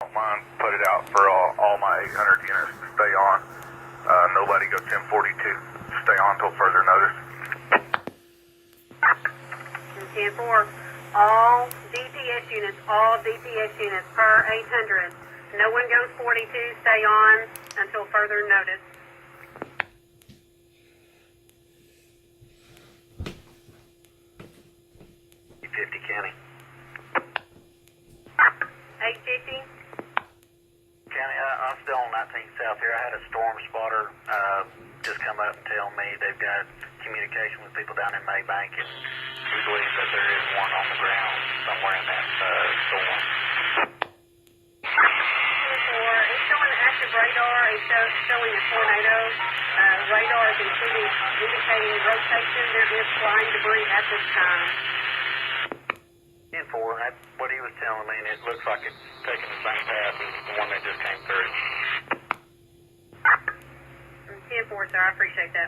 Don't mind, put it out for all my 800 units to stay on. Nobody go 1042. Stay on until further notice. 10-4, all DPS units per 800. No one goes 42, stay on until further notice. County. 850. County, I'm still on 19 South here. I had a storm spotter just come up and tell me they've got communication with people down in Maybank, and he believes that there is one on the ground somewhere in that storm. 10-4, it's showing active radar. It's showing a tornado. Radar is indicating rotation. There is flying debris at this time. 10-4, that's what he was telling me, and it looks like it's taking the same path as the one that just came through. 10-4, sir, I appreciate that.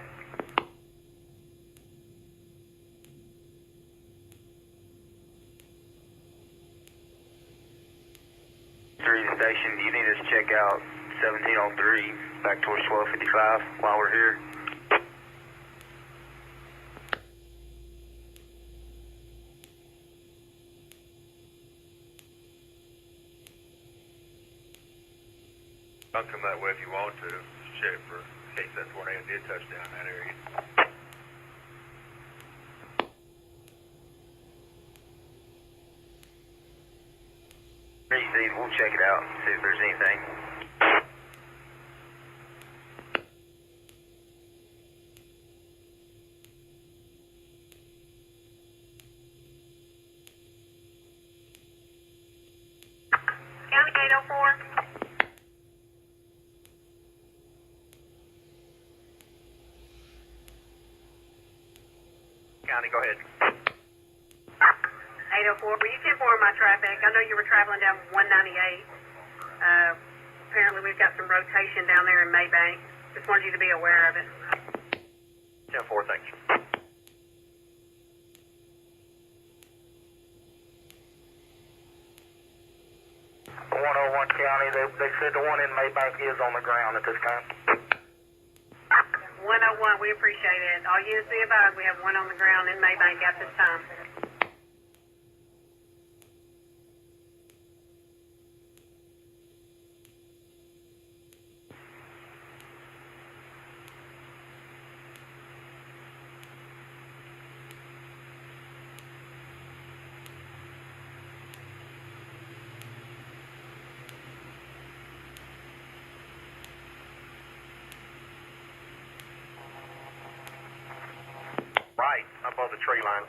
Three to the station, you need us to check out 1703 back towards 1255 while we're here. I'll come that way if you want to. Check for in case that tornado did touch down in that area. We'll check it out and see if there's anything. County 804. County, go ahead. 804, were you 10-4 on my traffic? I know you were traveling down 198. Apparently we've got some rotation down there in Maybank. Just wanted you to be aware of it. 10-4, thanks. 101 County, they said the one in Maybank is on the ground at this time. 101, we appreciate it. All units be advised, we have one on the ground in Maybank at this time. Right, above the tree line.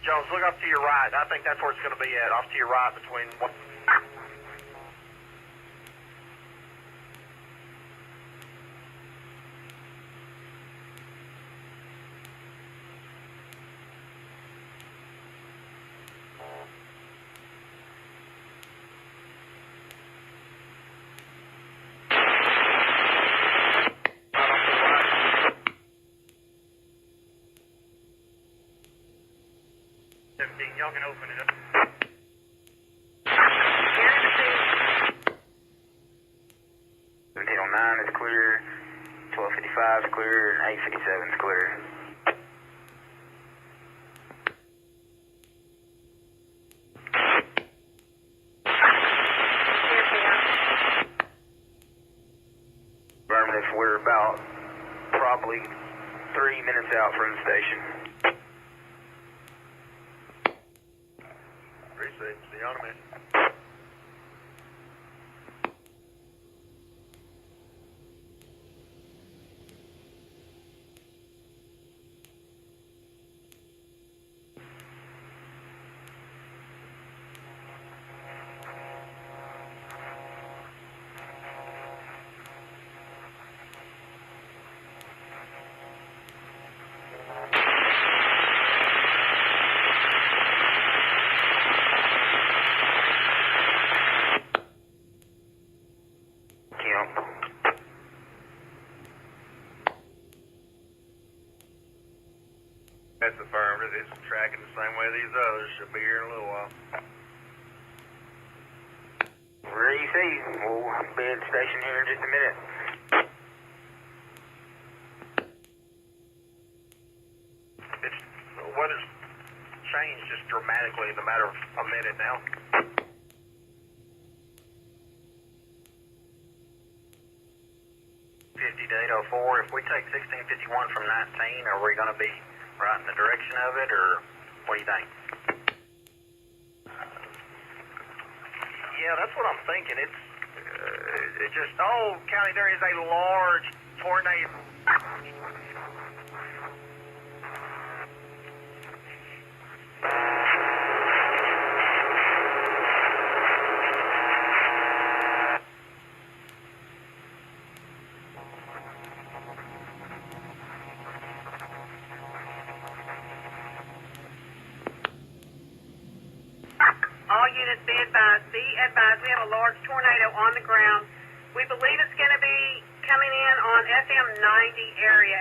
Jones, look off to your right. I think that's where it's going to be at. Off to your right between one. Y'all can open it up. 1709 is clear, 1255 is clear, and 857 is clear. Affirmative, we're about probably 3 minutes out from the station. Appreciate it. See you on a minute. Yep. That's affirmed. It's tracking the same way these others. Should be here in a little while. REC, we'll be at the station here in just a minute. The weather's changed just dramatically in a matter of a minute now. 50 to 804. If we take 1651 from 19, are we going to be right in the direction of it, or what do you think? Yeah, that's what I'm thinking. It just, oh, County, there is a large tornado. All units be advised, we have a large tornado on the ground. We believe it's going to be coming in on FM 90 area.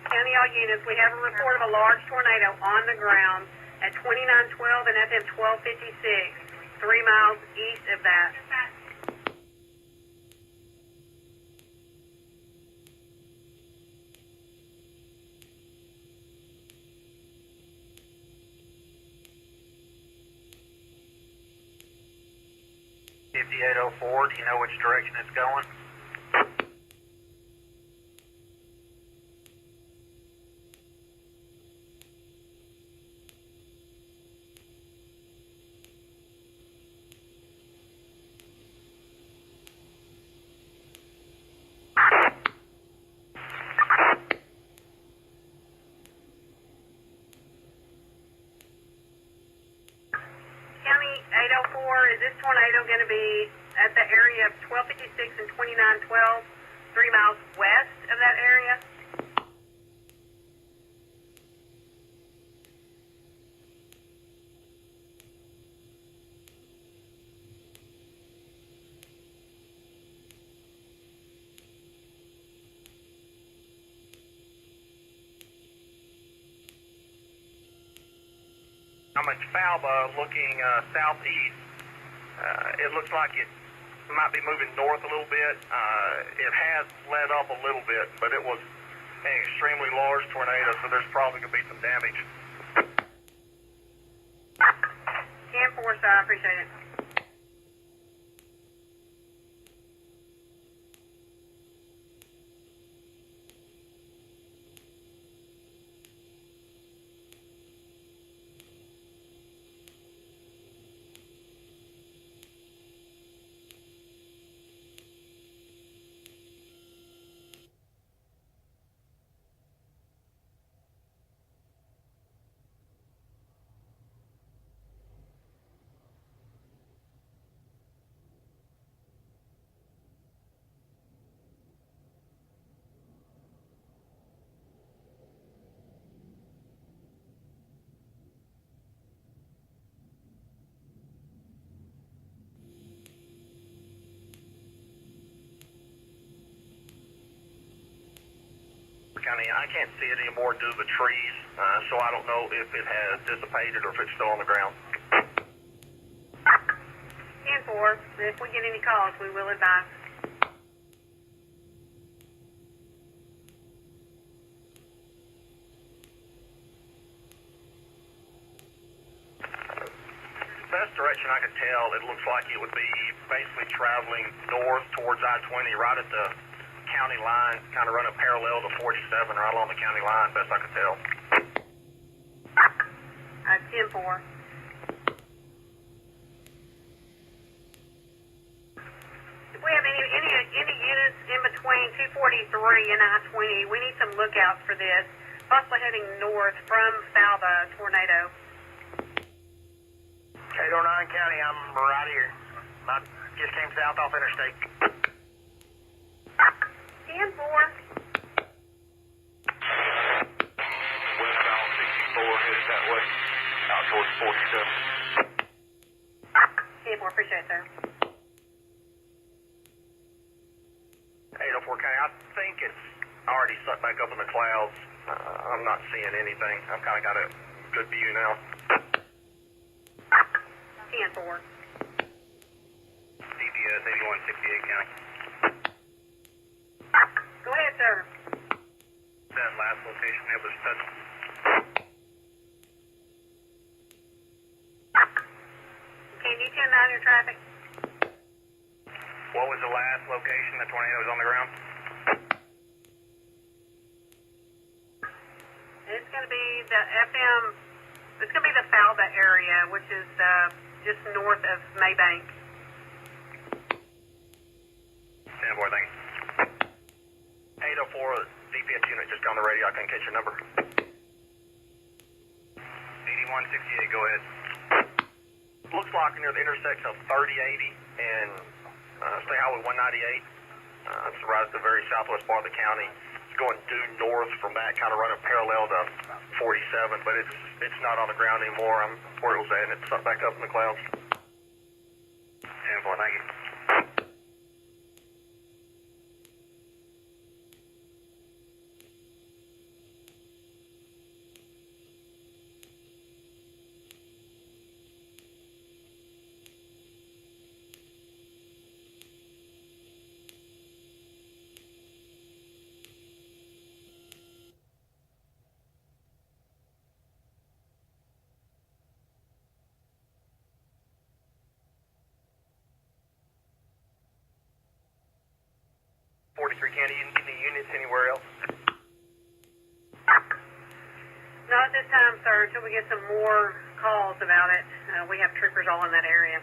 County, all units, we have a report of a large tornado on the ground at 2912 and FM 1256, 3 miles east of that. $5804, do you know which direction it's going? County 804, is this tornado going to be at the area of 1256 and 2912, 3 miles west of that area? I'm at Falba looking southeast. It looks like it might be moving north a little bit. It has let up a little bit, but it was an extremely large tornado, so there's probably going to be some damage. 10-4, sir, I appreciate it. County, I can't see it anymore due to the trees, so I don't know if it has dissipated or if it's still on the ground. 10-4, if we get any calls, we will advise. Best direction I could tell, it looks like it would be basically traveling north towards I-20 right at the county line, kind of running parallel to 47 right along the county line, best I could tell. 10-4. is in between 243 and I-20. We need some lookouts for this, possibly heading north from Falva tornado. 809 County, I'm right here. I just came south off Interstate. 10-4. Westbound 64, headed that way, out towards 47. 10-4, appreciate it, sir. 804 County, I think it's already sucked back up in the clouds. I'm not seeing anything. I've kind of got a good view now. 10-4. DPS 8168 County. Go ahead, sir. That last location it was touched. Can you 10-9 your traffic? What was the last location the tornado was on the ground? It's going to be the FM, it's going to be the Falva area, which is just north of Maybank. 10-4, thank you. 804, DPS unit just on the radio. I couldn't catch your number. 8168, go ahead. Looks like near the intersection of 3080 and State Highway 198. It's right at the very southwest part of the county. It's going due north from that, kind of running parallel to 47, but it's not on the ground anymore. I'm where it was at, and it's back up in the clouds. 10-4, thank you. County, any units anywhere else? Not at this time, sir, until we get some more calls about it. We have troopers all in that area.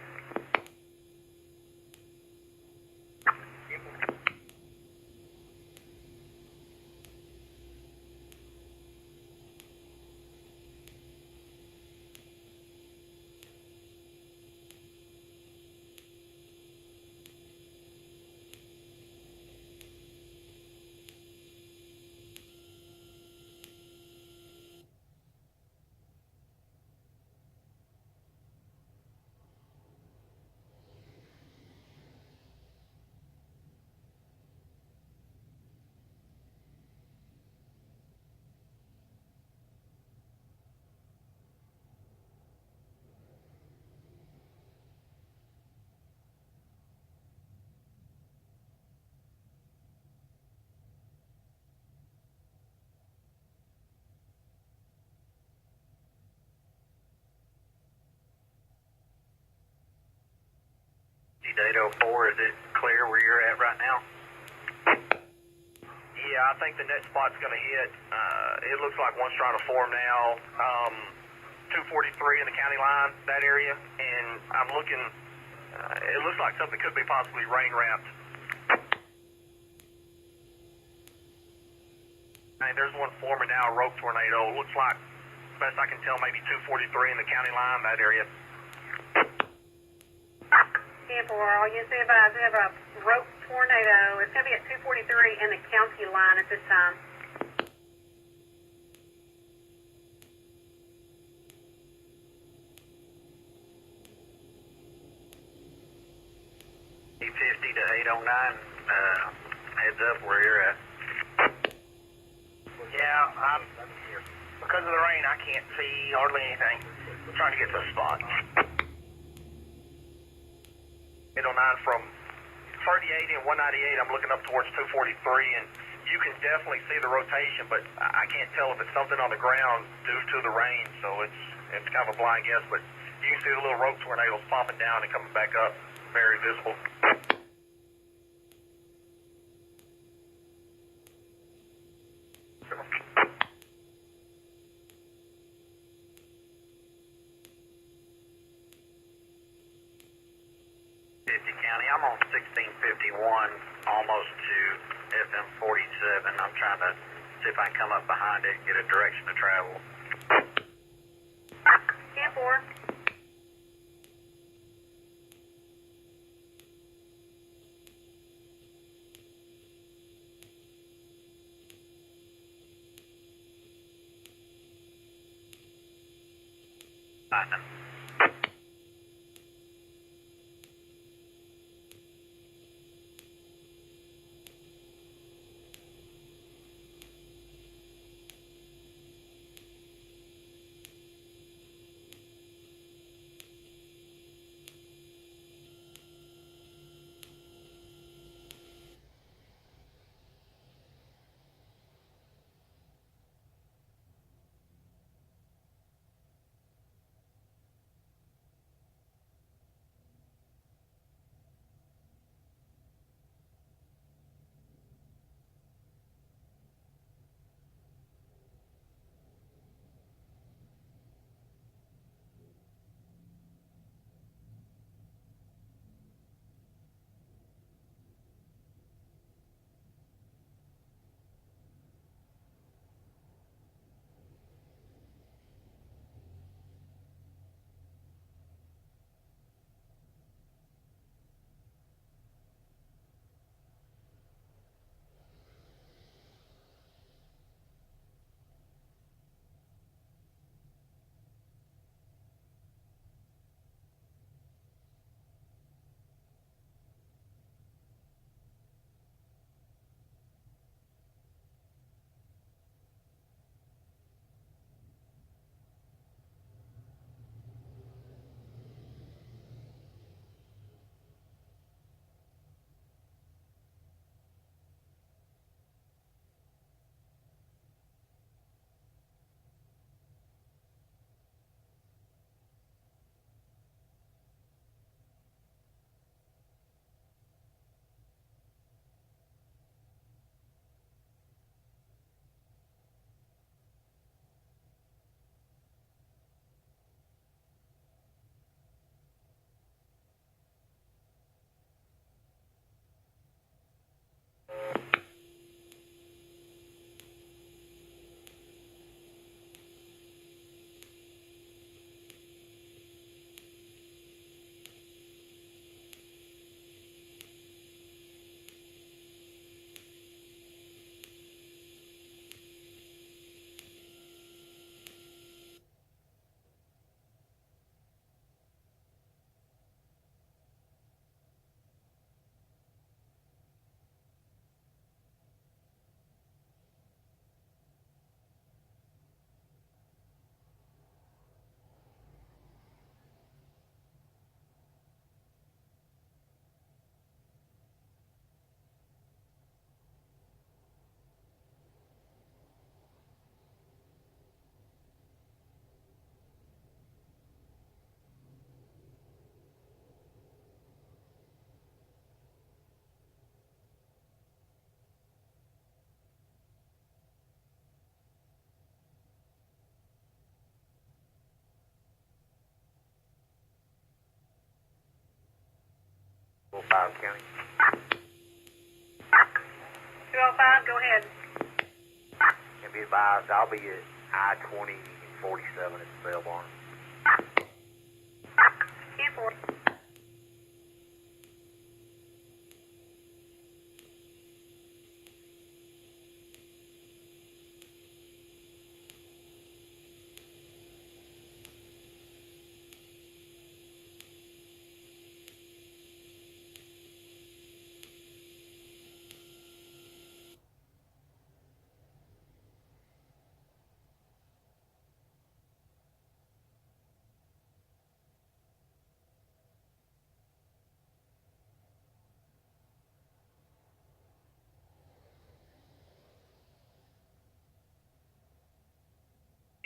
Date 04, is it clear where you're at right now? Yeah, I think the next spot's going to hit. It looks like one's trying to form now. 243 in the county line, that area. And I'm looking, it looks like something could be possibly rain wrapped. And there's one forming now, a rope tornado. Looks like, best I can tell, maybe 243 in the county line, that area. 10-4, all you see advised, we have a rope tornado. It's going to be at 243 in the county line at this time. E50 to 809, heads up where you're at. Yeah, because of the rain, I can't see hardly anything. I'm trying to get to a spot. 809 from 3080 and 198, I'm looking up towards 243, and you can definitely see the rotation, but I can't tell if it's something on the ground due to the rain, so it's kind of a blind guess, but you can see the little rope tornadoes popping down and coming back up, very visible. County. I'm on 1651, almost to FM 47. I'm trying to see if I can come up behind it and get a direction to travel. 10-4. Lightning. County. 205, go ahead. And be advised, I'll be at I-20 and 47 at the Bell Barn. 10-4.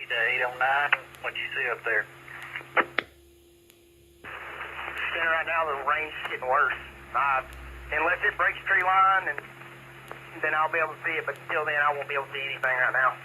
To 809, what you see up there? Center right now, the rain's getting worse. Unless it breaks tree line, and then I'll be able to see it, but until then, I won't be able to see anything right now.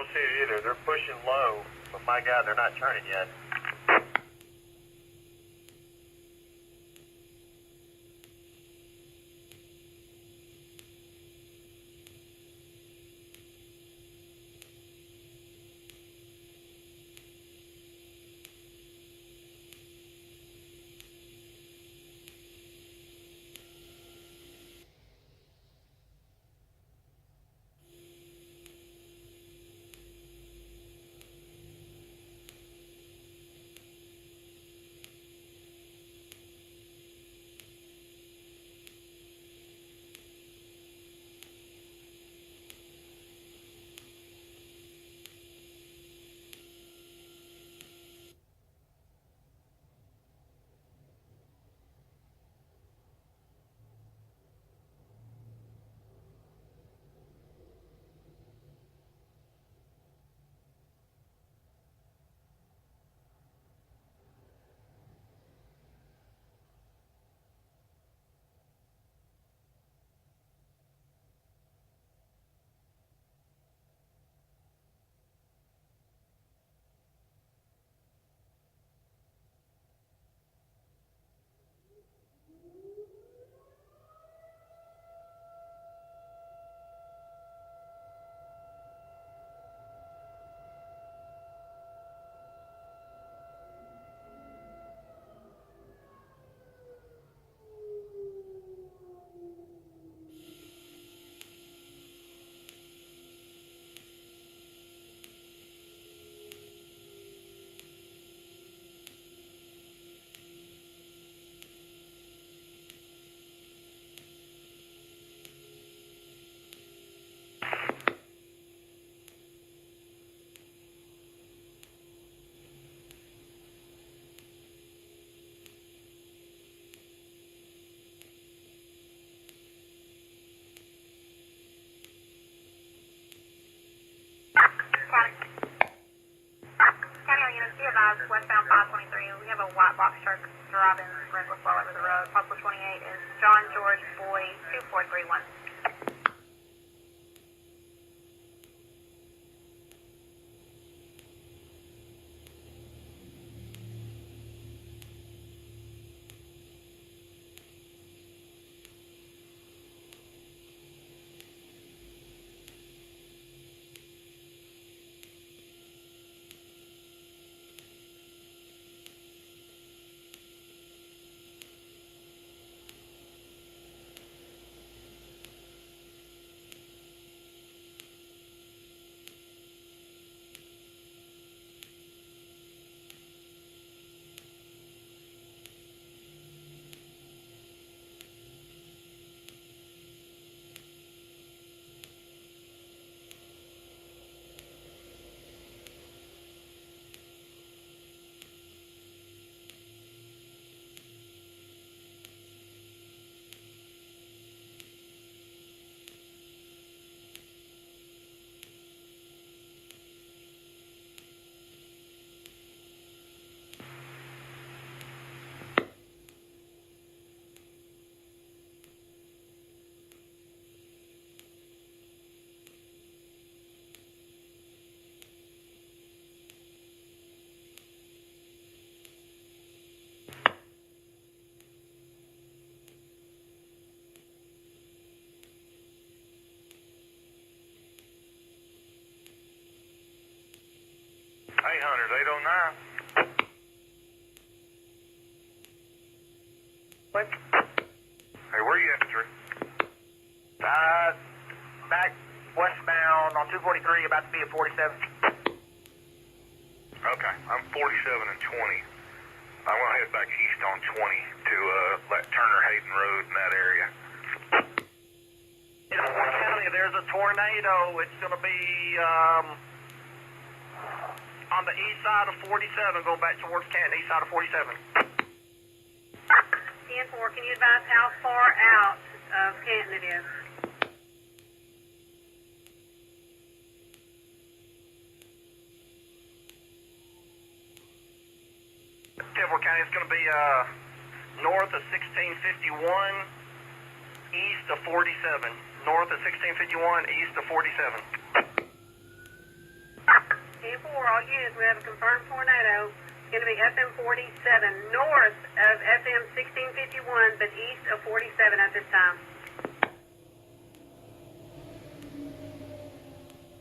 don't see it either. They're pushing low, but my God, they're not turning yet. Westbound 523. We have a white box truck driving reckless while over the road. Possible 28 is John George Boy 2431. Hey, Hunters, 809. What? Hey, where you at, Drew? Back westbound on 243, about to be at 47. Okay, I'm 47 and 20. I'm going to head back east on 20 to that Turner Hayden Road in that area. In Warren County, there's a tornado. It's going to be on the east side of 47, going back towards Canton, east side of 47. 10-4, can you advise how far out of Canton it is? Temple County, it's going to be north of 1651, east of 47. North of 1651, east of 47. 10-4, all units, we have a confirmed tornado. It's going to be FM 47 north of FM 1651, but east of 47 at this time.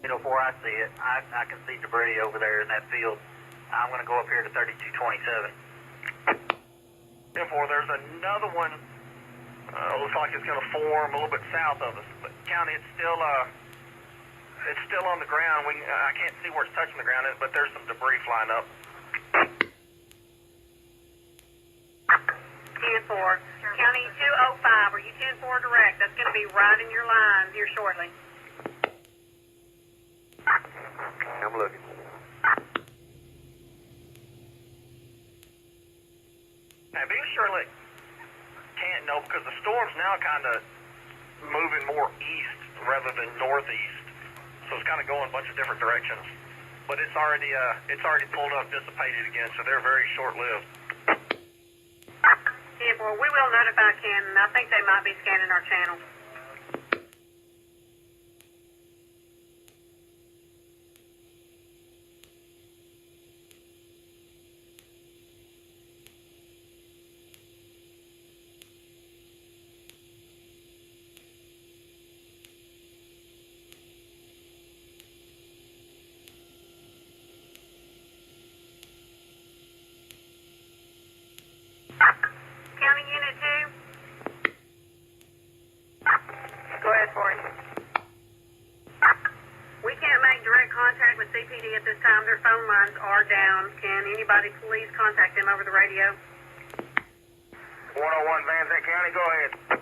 804, I see it. I can see debris over there in that field. I'm going to go up here to 3227. 10-4, there's another one. Looks like it's going to form a little bit south of us. But County, it's still on the ground. I can't see where it's touching the ground, but there's some debris flying up. 10-4, County 205, are you 10-4 direct? That's going to be right in your line here shortly. I'm looking. Now, be Shirley can't know because the storm's now kind of moving more east rather than northeast, so it's kind of going a bunch of different directions. But it's already pulled up, dissipated again, so they're very short-lived. 10-4, we will notify Canton. I think they might be scanning our channel. County Unit 2. Go ahead for it. We can't make direct contact with CPD at this time. Their phone lines are down. Can anybody please contact them over the radio? 101 Van Zandt County, go ahead.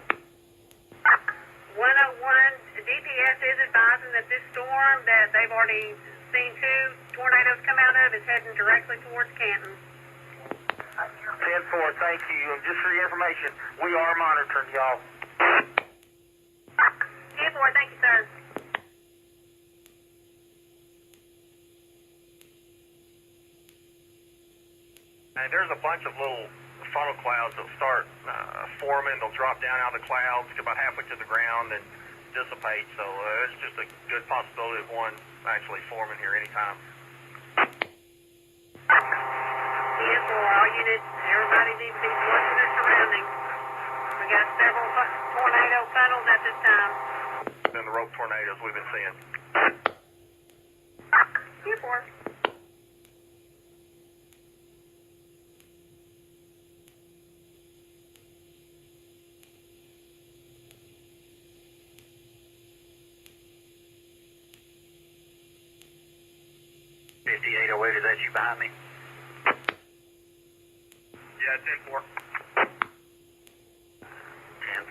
101, DPS is advising that this storm that they've already seen 2 tornadoes come out of is heading directly towards Canton. 10-4, thank you. And just for your information, we are monitoring y'all. 10-4, thank you, sir. And there's a bunch of little funnel clouds that start forming. They'll drop down out of the clouds, get about halfway to the ground, and dissipate. So it's just a good possibility of one actually forming here anytime. 10-4, all units, everybody needs to be watching their surroundings. We got several tornado funnels at this time. And the rope tornadoes we've been seeing. 10-4. Is that you behind me? Yeah, 10-4. 10-4,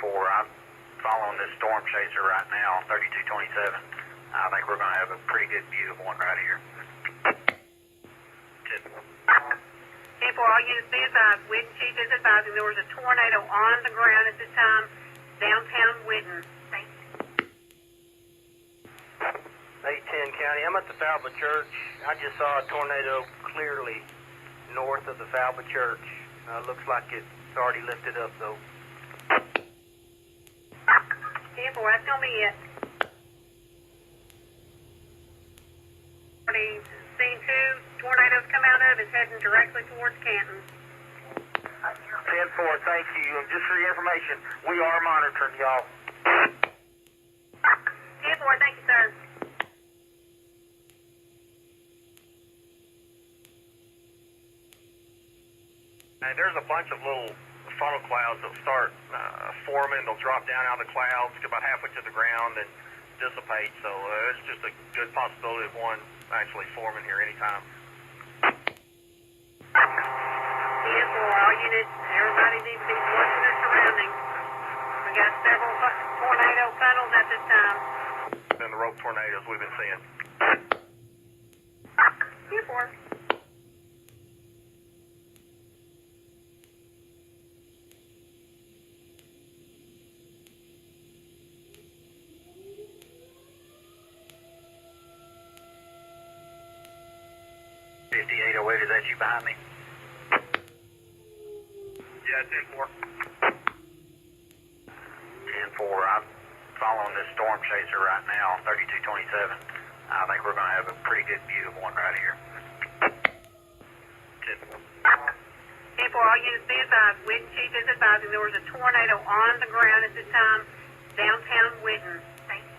I'm following this storm chaser right now on 3227. I think we're going to have a pretty good view of one right here. 10-4, all units be advised. Whitten Chief is advising there was a tornado on the ground at this time, downtown Whitten. Thank you. 810 County, I'm at the Falba Church. I just saw a tornado clearly north of the Falba Church. Looks like it's already lifted up, though. 10-4, that's going to be it. Already seen 2 tornadoes come out of, is heading directly towards Canton. 10-4, thank you. And just for your information, we are monitoring y'all. 10-4, thank you, sir. And there's a bunch of little funnel clouds that start forming. They'll drop down out of the clouds, get about halfway to the ground, and dissipate. So it's just a good possibility of one actually forming here anytime. 10-4, all units, everybody needs to be watching their surroundings. We got several tornado funnels at this time. And the rope tornadoes we've been seeing. 10-4. 5808, is that you behind me? Yeah, 10-4. 10-4, I'm following this storm chaser right now on 3227. I think we're going to have a pretty good view of one right here. 10-4, all units be advised. Witten Chief is advising there was a tornado on the ground at this time, downtown Witten. Thank you.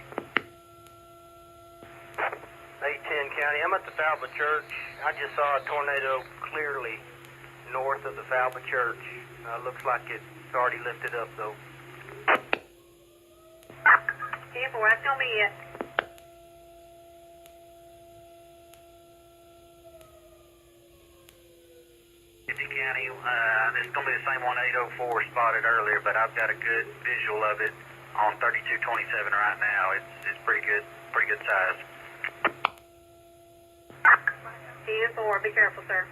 810 County, I'm at the Falba Church. I just saw a tornado clearly north of the Falba Church. Looks like it's already lifted up, though. 10-4, that's going to be it. County, this is going to be the same one 804 spotted earlier, but I've got a good visual of it on 3227 right now. It's pretty good size. 10-4, be careful, sir.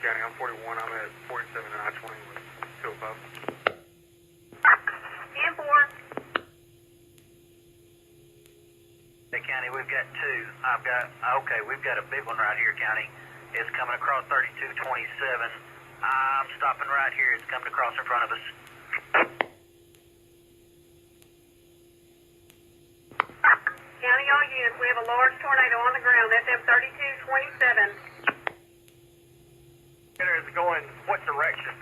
County, I'm 41. I'm at 47 and I-20 with 205. 10-4. Hey, County, we've got two. We've got a big one right here, County. It's coming across 3227. I'm stopping right here. It's coming across in front of us. County, all units, we have a large tornado on the ground, FM 3227. Is it going what direction?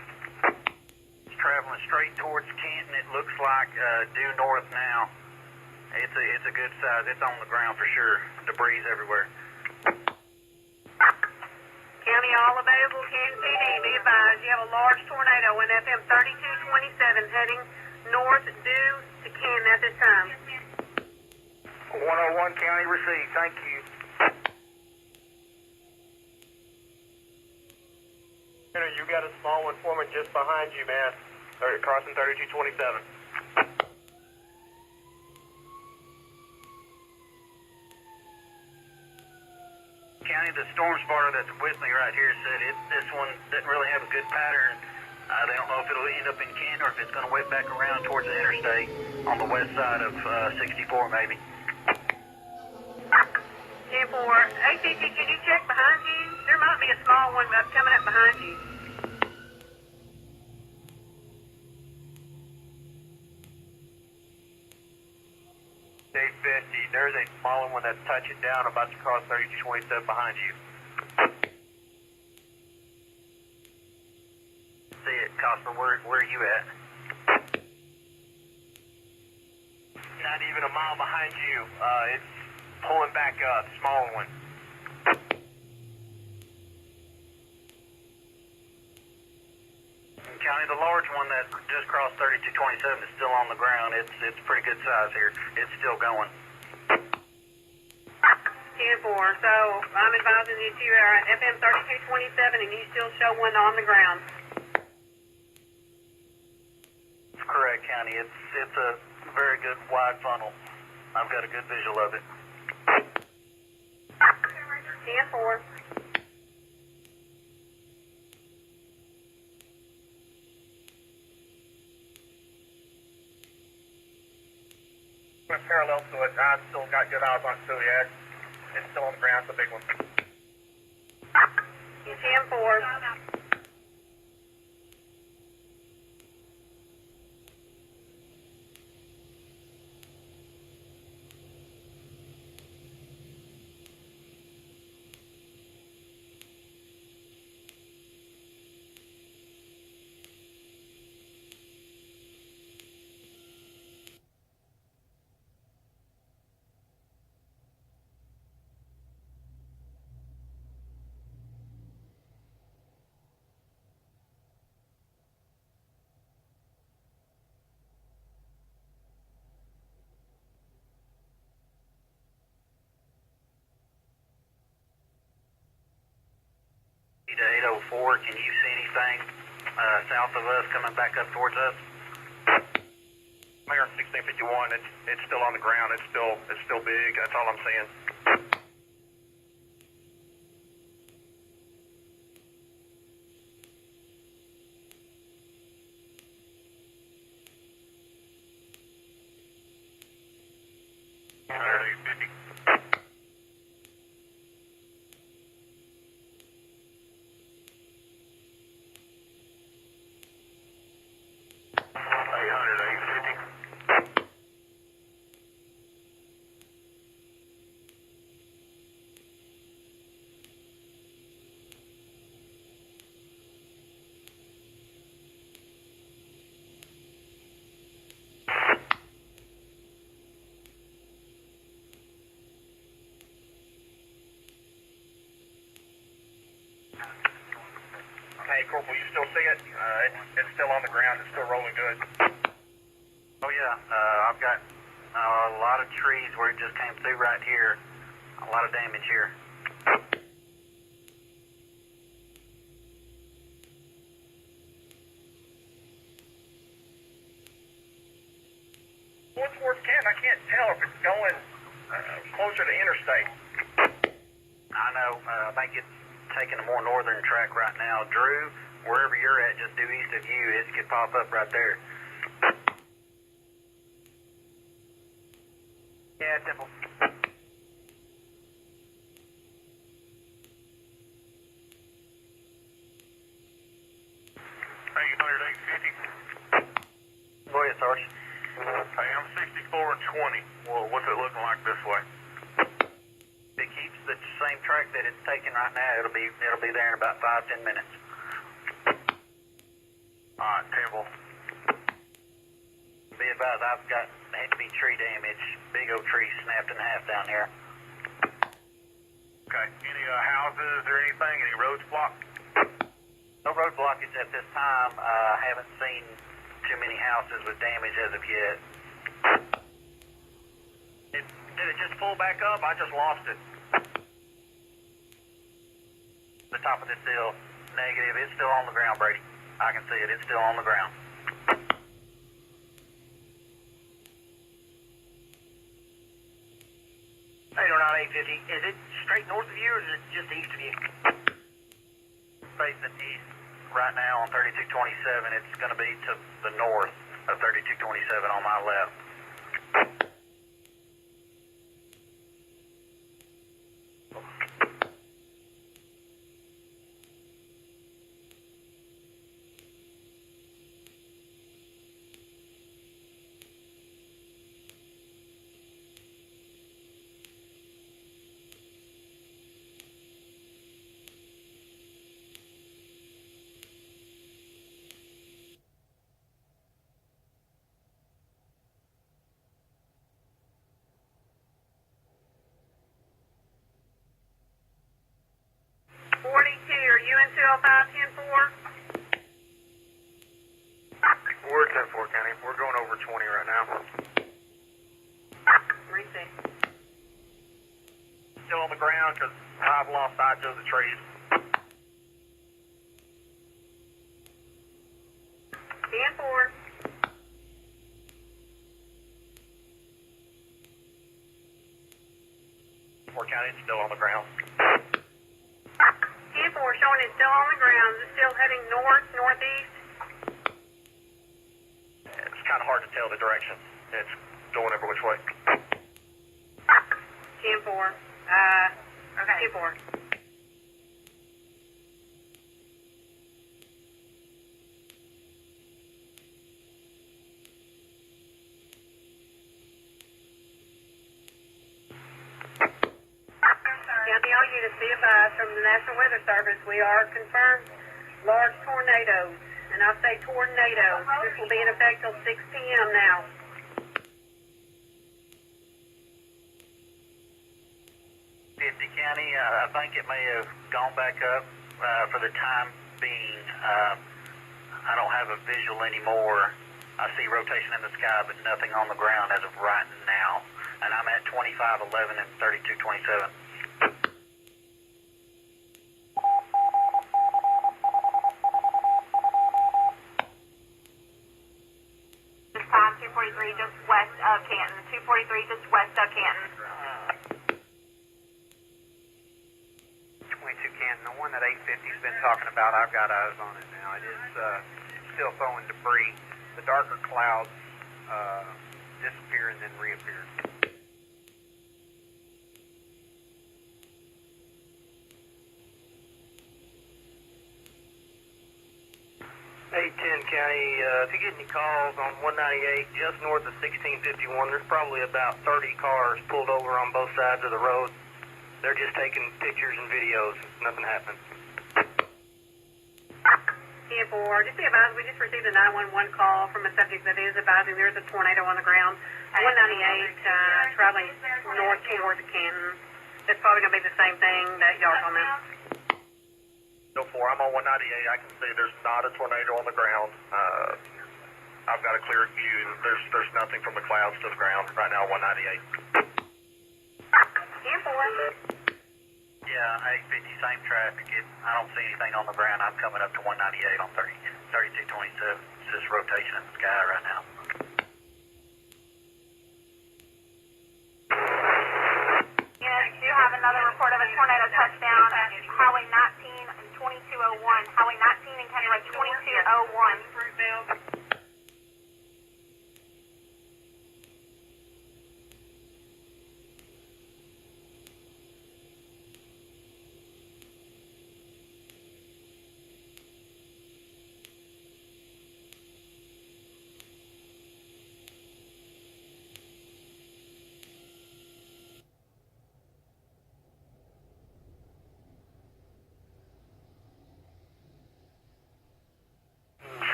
It's traveling straight towards Canton. It looks like due north now. It's a good size. It's on the ground for sure. Debris everywhere. County, all available Canton PD, be advised you have a large tornado in FM 3227 heading north due to Canton at this time. 101 County received. Thank you. You got a small one forming just behind you, man. Crossing 3227. County, the storm spotter that's with me right here said this one doesn't really have a good pattern. They don't know if it'll end up in Canton or if it's going to whip back around towards the interstate on the west side of 64 maybe. 10-4. ACT, can you check behind you? There might be a small one coming up behind you. Day 50, there's a small one that's touching down about to cross 3227 behind you. See it, Cosper, where are you at? Not even a mile behind you. It's pulling back up, small one. County, the large one that just crossed 3227 is still on the ground. It's pretty good size here. It's still going. 10-4. So I'm advising you to FM 3227 and you still show one on the ground. That's correct, County. It's a very good wide funnel. I've got a good visual of it. 10-4. Parallel to it, I've still got good eyes on it, so yeah, it's still on the ground. It's a big one. 10-4. To 804, can you see anything south of us coming back up towards us? Mayor 1651, it's still on the ground. It's still big. That's all I'm saying. 850. 850. Hey, Corporal, you still see it? It's still on the ground. It's still rolling good. Oh yeah, I've got a lot of trees where it just came through right here. A lot of damage here. What's towards Canton? I can't tell if it's going closer to interstate. I know. I think it's taking a more northern track right now. Drew, wherever you're at, just due east of you, it could pop up right there. Yeah, Temple. 800, 850. Go ahead, Sarge. Hey, I'm 64 and 20. Well, what's it looking like this way? If it keeps the same track that it's taking right now, it'll be there in about 5-10 minutes. Alright, Temple. Be advised, I've got heavy tree damage. Big old tree snapped in half down here. Okay. Any houses or anything? Any roads blocked? No road blockage at this time. I haven't seen too many houses with damage as of yet. Did it just pull back up? I just lost it. The top of this hill, negative. It's still on the ground, Brady. I can see it. It's still on the ground. 850. Is it straight north of you, or is it just east of you? Facing east right now on 3227. It's going to be to the north of 3227 on my left. Are you in 205-10-4? We're at 10-4, County. We're going over 20 right now. Reset. Still on the ground because I've lost sight of the trees. 10-4. Fort County, it's still on the ground. 10-4 showing it's still on the ground. Is it still heading north, northeast? It's kind of hard to tell the direction. It's going every which way. 10-4. Okay. 10-4. County all units be advised from the National Weather Service, we are confirmed large tornadoes. And I say tornadoes. This will be in effect till 6 p.m. now. County, I think it may have gone back up for the time being. I don't have a visual anymore. I see rotation in the sky, but nothing on the ground as of right now. And I'm at 2511 and 3227. This time 243 just west of Canton. 243 just west of Canton. 22 Canton, the one that 850's been talking about, I've got eyes on it now. It is still throwing debris. The darker clouds disappear and then reappear. 810 County, if you get any calls on 198 just north of 1651, there's probably about 30 cars pulled over on both sides of the road. They're just taking pictures and videos. Nothing happened. Just be advised, we just received a 911 call from a subject that is advising there's a tornado on the ground. 198 traveling north towards Canton. It's probably going to be the same thing that y'all told me. So far, I'm on 198. I can see there's not a tornado on the ground. I've got a clear view. There's nothing from the clouds to the ground right now. 198. Yeah, 850, same traffic. I don't see anything on the ground. I'm coming up to 198 on 3227. It's just rotation in the sky right now. Units do have another report of a tornado touchdown at Highway 19 and 2201. Highway 19 and County Road 2201.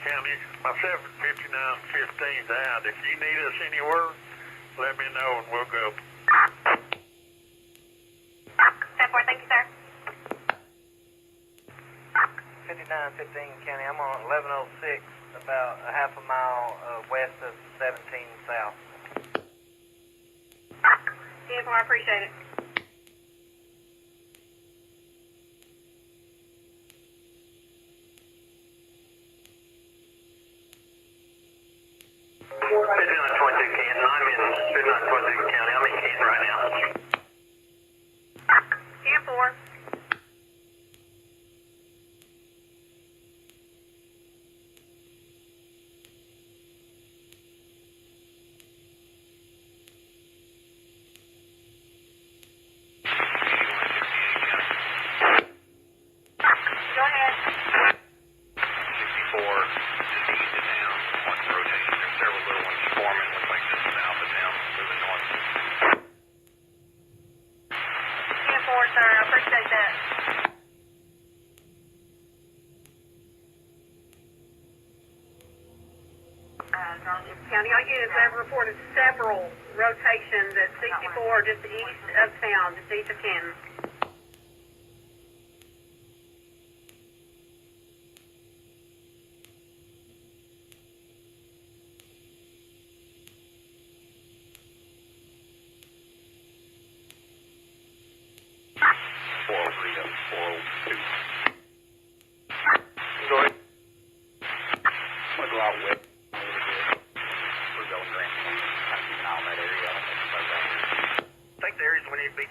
County, myself at 5915's out. If you need us anywhere, let me know and we'll go. 10-4, thank you, sir. 5915 County, I'm on 1106, about a half a mile west of 17 South. 10-4, I appreciate it. County, all units have reported several rotations at 64 just east of town, just east of Canton.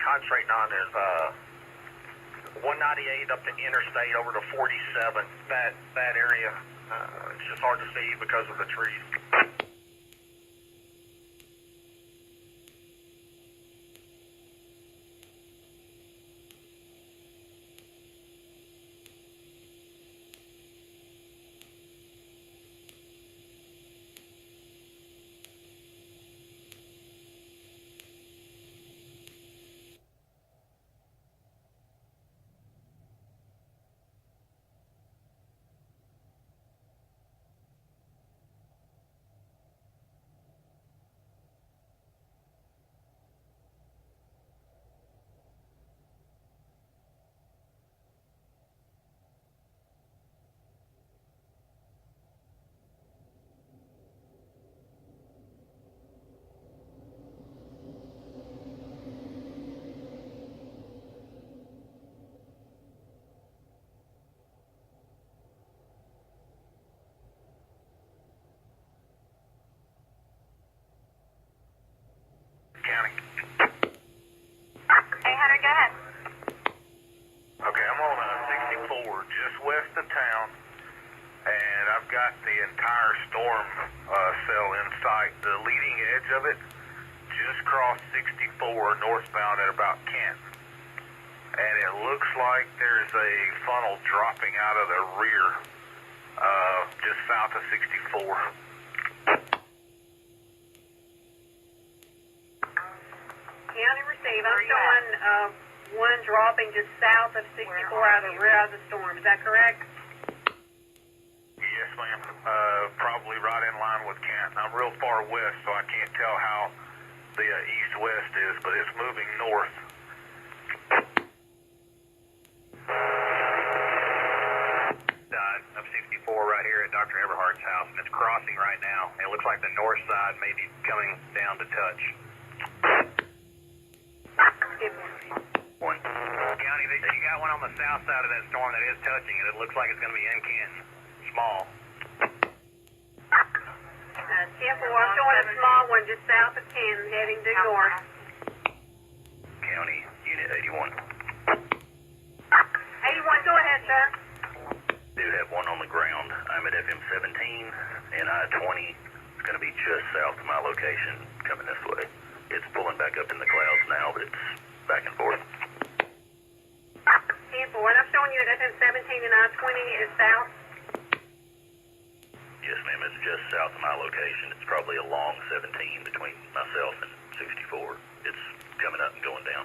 Concentrating on is 198 up the interstate over to 47. That area, it's just hard to see because of the trees. The entire storm cell in sight. The leading edge of it just crossed 64 northbound at about Kent. And it looks like there's a funnel dropping out of the rear Just south of 64. County receive. I'm showing one dropping just south of 64 out of the storm. Is that correct? Yes, ma'am. Probably right in line with Kent. I'm real far west, so I can't tell how the east-west is, but it's moving north. Of 64 right here at Dr. Everhart's house, and it's crossing right now. It looks like the north side may be coming down to touch. One. County, you got one on the south side of that storm that is touching it. It looks like it's going to be in Canton. Small. 10-4. I'm showing a small one just south of Canton heading due north. County, Unit 81. 81, go ahead, sir. Do have one on the ground. I'm at FM 17 and I-20. It's going to be just south of my location coming this way. It's pulling back up in the clouds now, but it's back and forth. 10-4, and I'm showing you at FM 17 and I-20 is south. Yes, ma'am. It's just south of my location. It's probably along 17 between myself and 64. It's coming up and going down.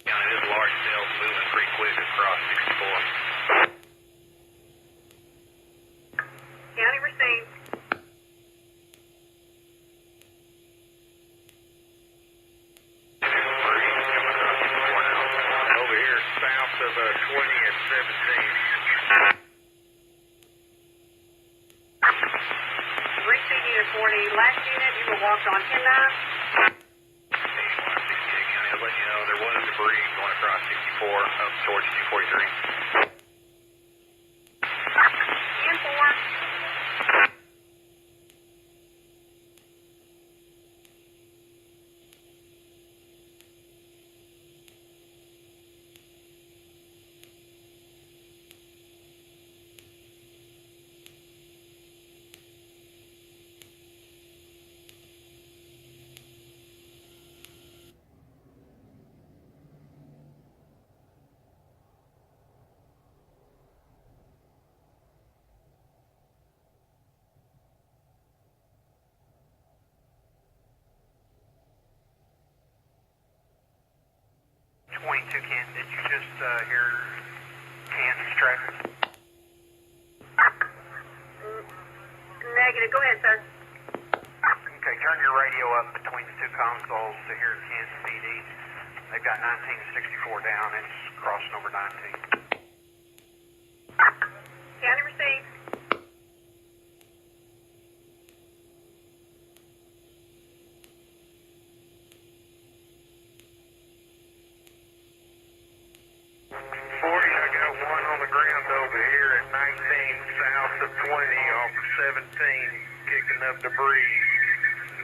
County, this large cell moving pretty quick across 64. County received. Over here south of 20 and 17. Receive unit 40. Last unit, you were walked on 10-9. I'll let you know there was debris going across 64 up towards 243. 10-4. Ken, did you just hear Kansas traffic? Negative. Go ahead, sir. Okay, turn your radio up between the two consoles to hear Kansas PD. They've got 19 and 64 down. It's crossing over 19. County received. I got one on the ground over here at 19 south of 20 off of 17, kicking up debris.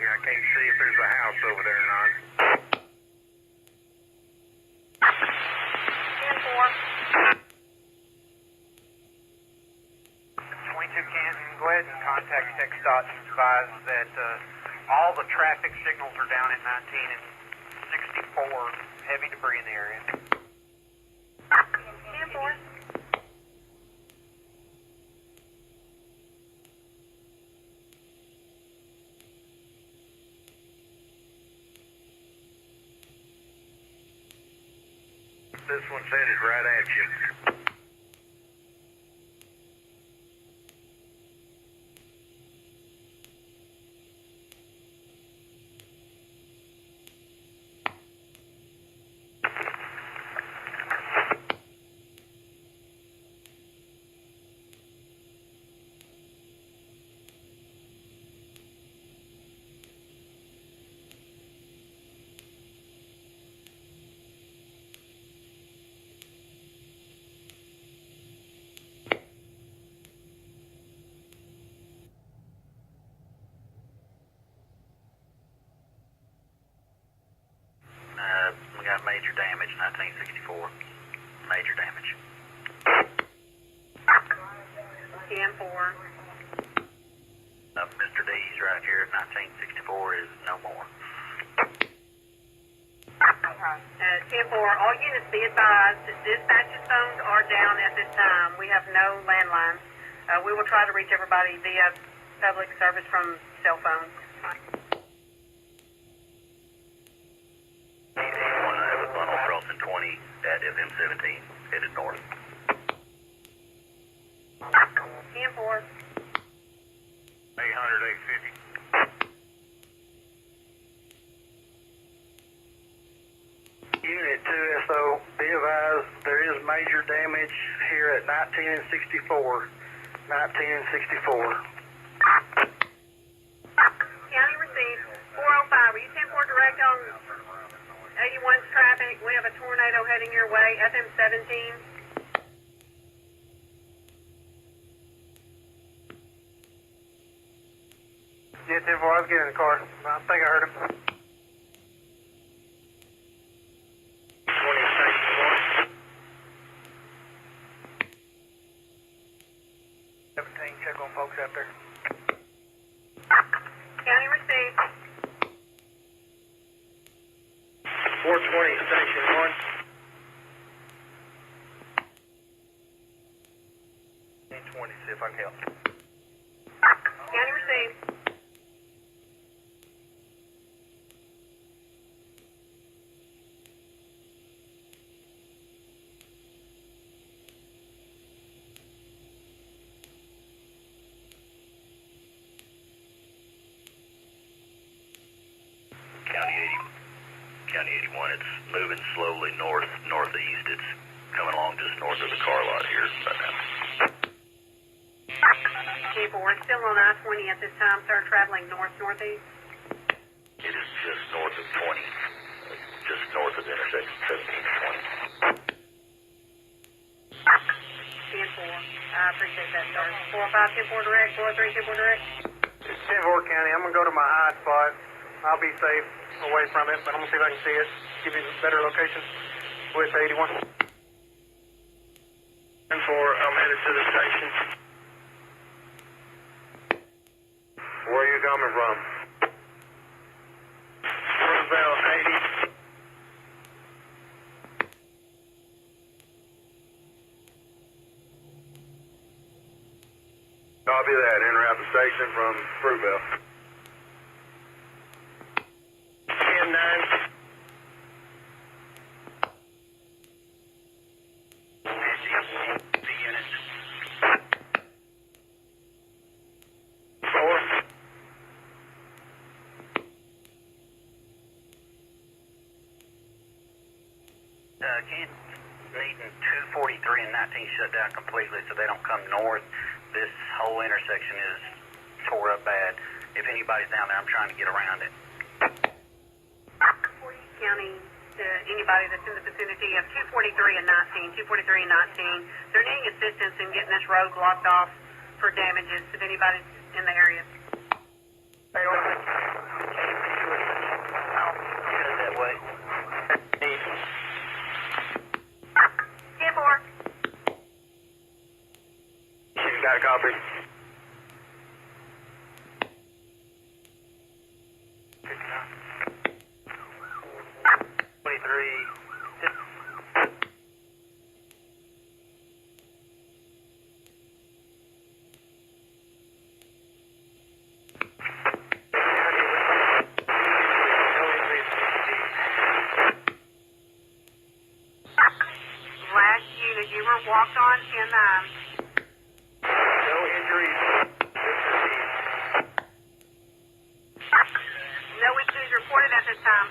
I can't see if there's a house over there or not. 10-4. 22 Canton, go ahead and contact TxDOT and advise that all the traffic signals are down at 19 and 64. Heavy debris in the area. 10-4. This one's headed right at you. We got major damage, 1964. Major damage. 10-4. Mr. D's right here at 1964 is no more. 10-4, all units be advised, dispatch's phones are down at this time. We have no landlines. We will try to reach everybody via public service from cell phones. 81, I have a funnel crossing 20 at FM 17, headed north. 10-4. 800, 850. Unit 2SO, be advised there is major damage here at 19 and 64. 19 and 64. County received 405. Are you 10-4 direct on 81's traffic? We have a tornado heading your way, FM 17. Yeah, 10-4, I was getting in the car. I think I heard him. 17, check on folks out there. County received. 420, Station 1. 1020, see if I can help. County received. County 81, it's moving slowly northeast. It's coming along just north of the car lot here right now. 10-4, we're still on I-20 at this time, sir, traveling northeast. It is just north of 20, just north of the intersection 17 and 20. 10-4, I appreciate that, sir. 405, 10-4 direct, 403, 10-4 direct. 10-4 County, I'm going to go to my high spot. I'll be safe away from it, but I'm going to see if I can see it. Give you a better location. With 81. 10-4, I'm headed to the station. Where are you coming from? Roosevelt 80. Copy that. En route to station from Fruitville. 10-9. Needing 243 and 19 shut down completely so they don't come north. This whole intersection is tore up bad. If anybody's down there, I'm trying to get around it. County, to anybody that's in the vicinity of 243 and 19, 243 and 19, they're needing assistance in getting this road blocked off for damages if anybody's in the area. Hey, headed that way. 10-4. You got a copy? 23. Last unit, you were walked on 10-9. No injuries. No issues reported at this time.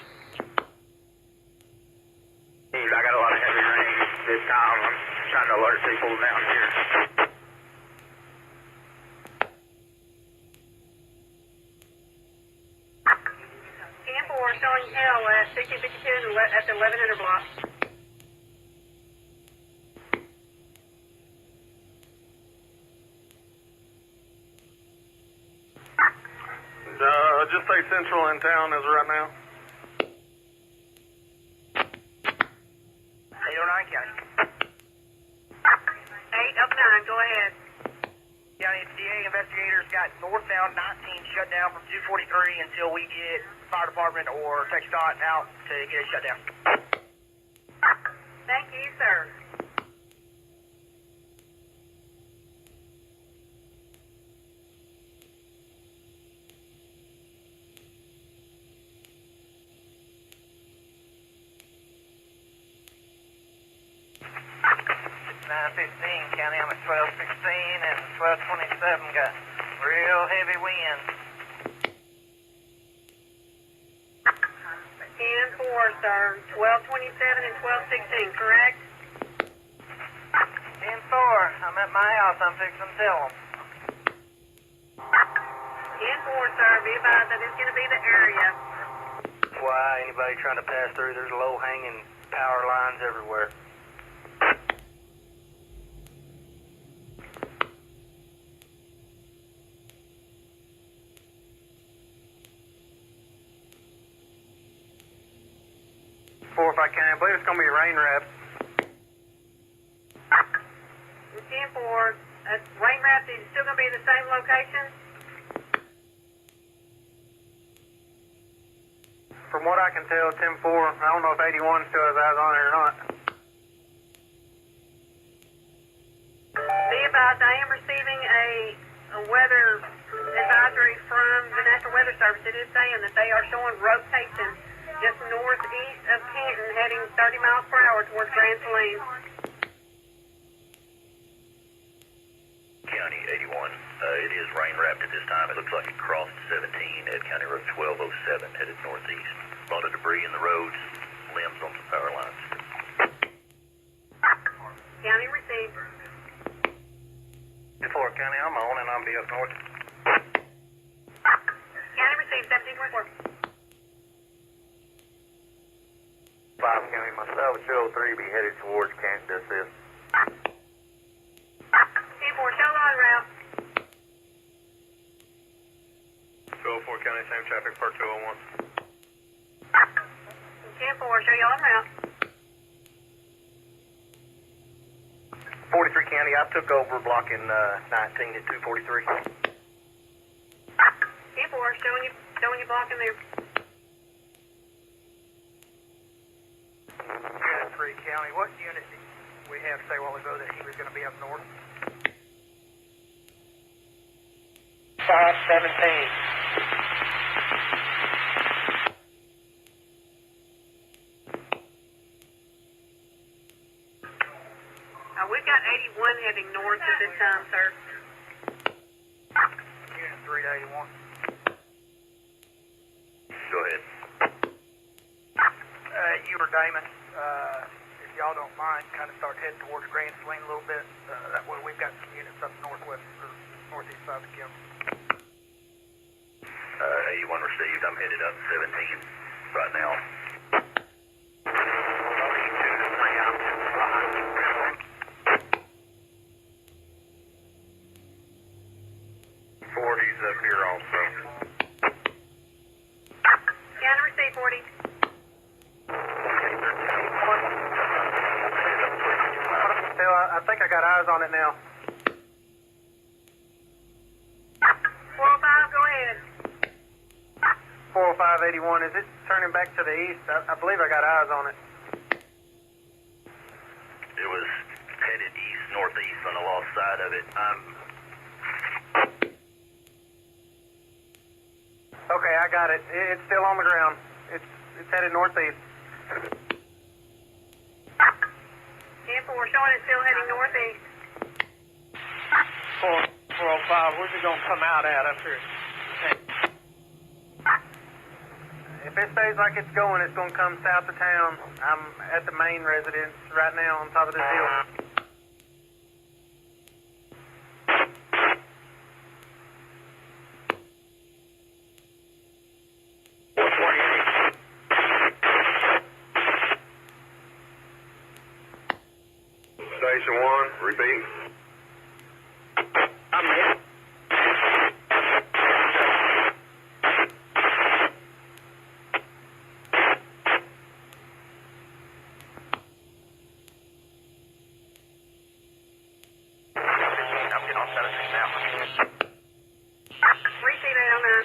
I got a lot of heavy rain this time. I'm trying to alert people down here. 10-4, showing hell at 6052 at the 1100 block. Just stay central in town as of right now. 809 County. 809, go ahead. County DA investigators got northbound 19 shut down from 243 until we get fire department or TxDOT out to get it shut down. 9:15, County, I'm at 12:16 and 12:27. Got real heavy winds. 10-4, sir. 12:27 and 12:16, correct? 10-4. I'm at my house. I'm fixing to tell them. 10-4, sir. Be advised that is going to be the area. Why, anybody trying to pass through, there's low-hanging power lines everywhere. I believe it's going to be rain wraps. 10-4. Rain wraps is still going to be the same location? From what I can tell, 10-4. I don't know if 81 still has eyes on it or not. Be advised, I am receiving a weather advisory from the National Weather Service. It is saying that they are showing rotation just northeast of Canton, heading 30 miles per hour towards Grand Saline. County 81. It is rain wrapped at this time. It looks like it crossed 17 at County Road 1207, headed northeast. A lot of debris in the roads, limbs on some power lines. County received. 4 County, I'm on and I'll be up north. County received 1724. 5 County, myself, 203 be headed towards Canton to assist. 10-4, show line route. 204 County, same traffic for 201. 10-4, show y'all en route. 43 County, I took over blocking 19 at 243. 10-4, showing you blocking there. 3 County, what unit did we have say a while ago that he was going to be up north? 517. We've got 81 heading north at this time, sir. Unit 3 to 81. Go ahead. You or Damon, if y'all don't mind, kind of start heading towards Grand Saline a little bit. That way we've got some units up northwest or northeast side of the county. 81 received. I'm headed up 17 right now. 40's up here also. County received 40. I think I got eyes on it now. 405, go ahead. 40581, is it turning back to the east? I believe I got eyes on it. It was headed east, northeast on the lost side of it. Okay, I got it. It's still on the ground. It's headed northeast. 10-4, showing it's still heading northeast. 405, where's it going to come out at up here? If it stays like it's going to come south of town. I'm at the main residence right now on top of this hill. Station 1, repeat. I'm here. I'm getting on 17 now. Receive it on there.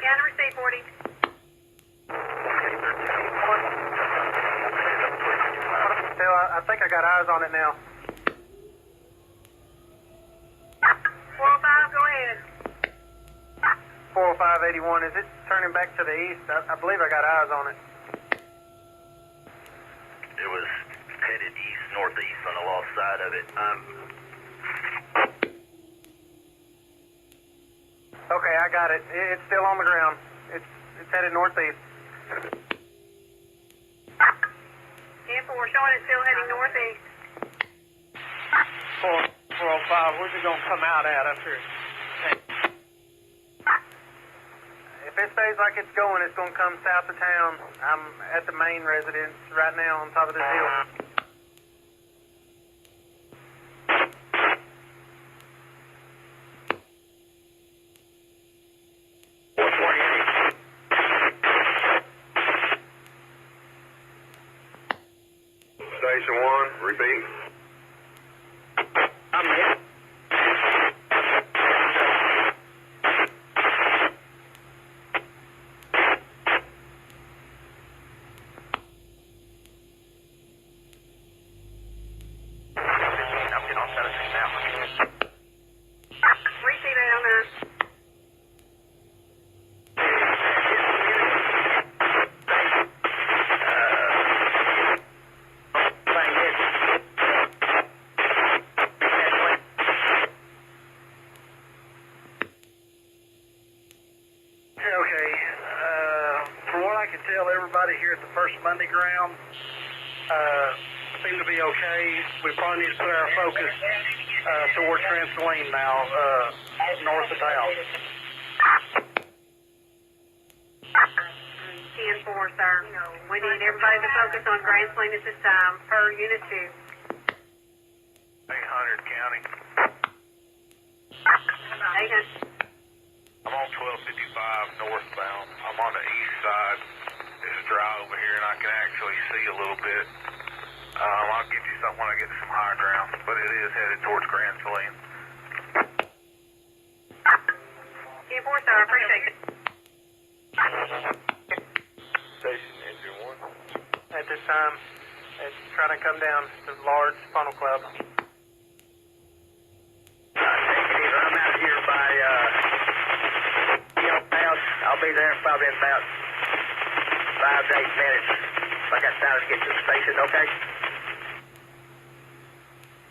County received 40. got eyes on it now. 405, go ahead. 40581, is it turning back to the east? I believe I got eyes on it. It was headed east, northeast on the lost side of it. Okay, I got it. It's still on the ground. It's headed northeast. 10-4, showing it's still heading northeast. 405, where's it gonna come out at up here? If it stays like it's going, it's gonna come south of town. I'm at the main residence right now on top of this hill. Station 1, repeat. I'm here. I'm getting on 17 now. Receive it on there. Okay, from what I can tell, everybody here at the First Monday ground seem to be okay. We probably need to put our focus towards Transylvania now, north of town. 10-4, sir. We need everybody to focus on Grand Sling at this time, per Unit 2. 800 County. 800. I'm on 1255 northbound. I'm on the east side. It's dry over here, and I can actually see a little bit. I'll give you something when I get to some higher ground, but it is headed towards Grand Saline. 10-4, sir. Appreciate it. Station Engine 1. At this time, it's trying to come down to the large funnel cloud. I'm out here by House. I'll be there probably in about 5 to 8 minutes. I got time to get to the station, okay?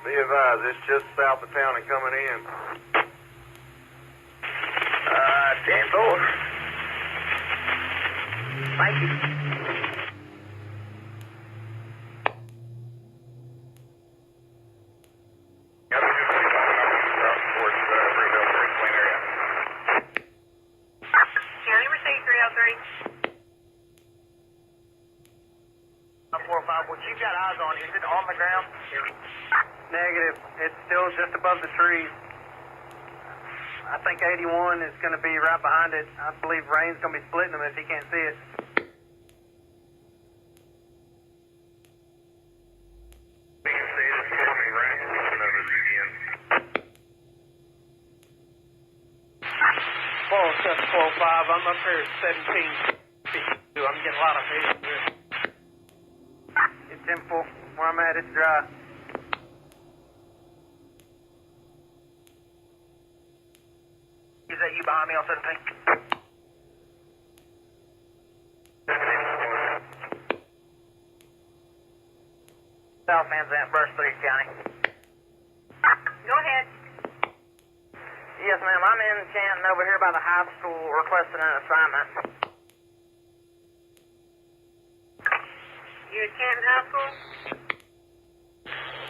Be advised, it's just south of town and coming in. 10-4. Thank you. County received 303. 405, what you got eyes on, is it on the ground? Negative. It's still just above the trees. I think 81 is going to be right behind it. I believe Rain's going to be splitting them if he can't see it. We can see this morning, right? Of us again. 407, 405. I'm up here at 1752. I'm getting a lot of vision here. It's 10-4. Where I'm at, it's dry. Is that you behind me on 17? South Van Zandt, Burst 3 County. Go ahead. Yes, ma'am. I'm in Canton over here by the high school requesting an assignment. You at Canton High School?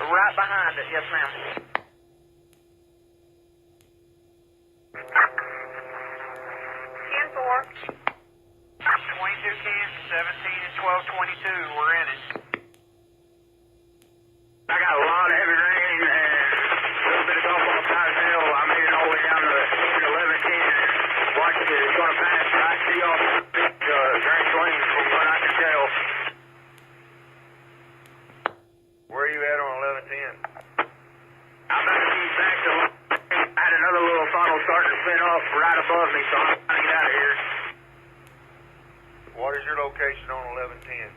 Right behind it, yes, ma'am. 10-4. 22 Canton, 17 and 1222. We're in it. I got a lot of heavy rain and a little bit of golf on the Powers Hill. I made it all the way down to 1110. Watch it. It's going to pass right to you off Grand Sling from what I can tell. Where are you at on 1110? I'm about to get back to I had another little funnel starting to spin off right above me, so I'm trying to get out of here. What is your location on 1110?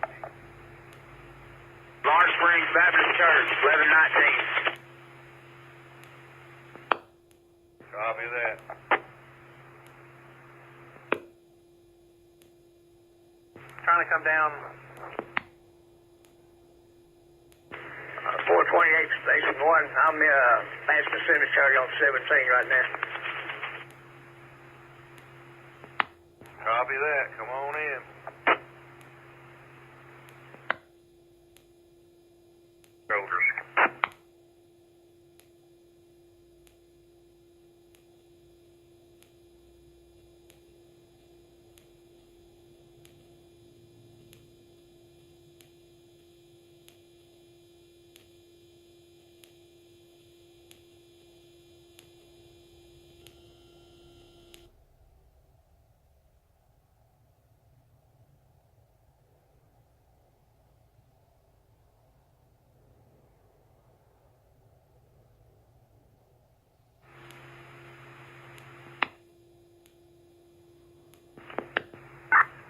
Lawrence Springs Baptist Church, 1119. Copy that. Trying to come down. 428 Station 1. I'm Manson Cemetery on 17 right now. Copy that. Come on in. Shoulders.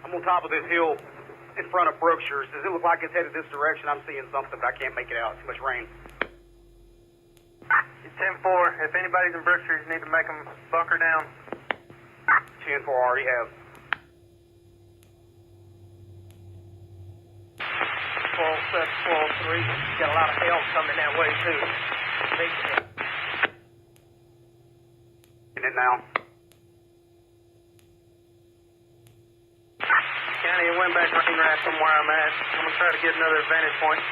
I'm on top of this hill in front of Brookshire's. Does it look like it's headed this direction? I'm seeing something, but I can't make it out. Too much rain. It's 10-4. If anybody's in Brookshire, you need to make them bunker down. 10-4 already have. 407, 403. Got a lot of hail coming that way, too. In it now. County, it went back rain right from where I'm at. I'm going to try to get another vantage point.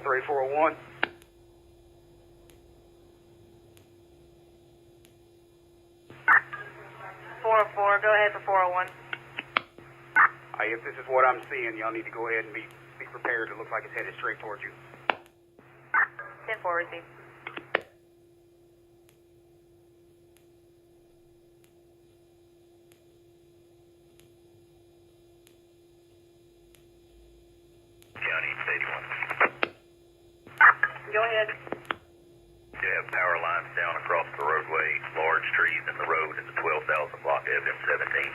Three, 401. 404, go ahead for 401. If this is what I'm seeing, y'all need to go ahead and be prepared. It looks like it's headed straight towards you. 10-4 received. County, it's 81. Go ahead. You have power lines down across the roadway, large trees in the road in the 12,000 block FM 17.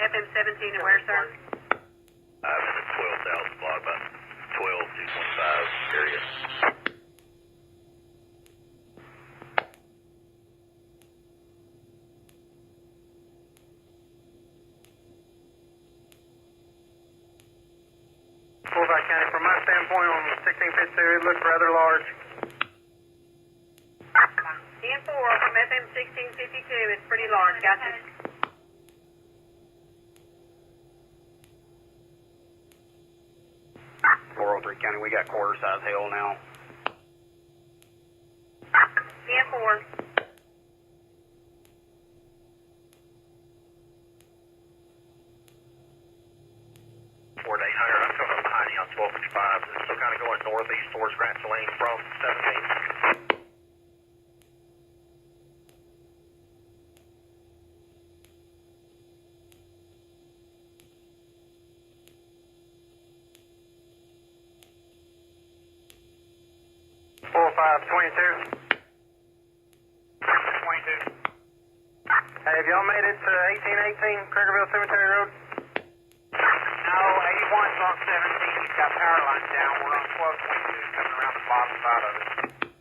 FM 17 and where, sir? I'm in the 12,000 block, about 12 to 25 area. Forsyth County, from my standpoint on 1652, it looks rather large. 10-4 from FM 1652. It's pretty large. Gotcha. County, we got quarter size hail now. 10-4. 800, I'm coming behind you on 1255. It's still kind of going northeast towards Grant Lane from 17. 4522. 22. Hey, have y'all made it to 1818 Crickerville Cemetery Road? No, 81's on 17. He's got power lines down. We're on 1222 coming around the bottom side of it.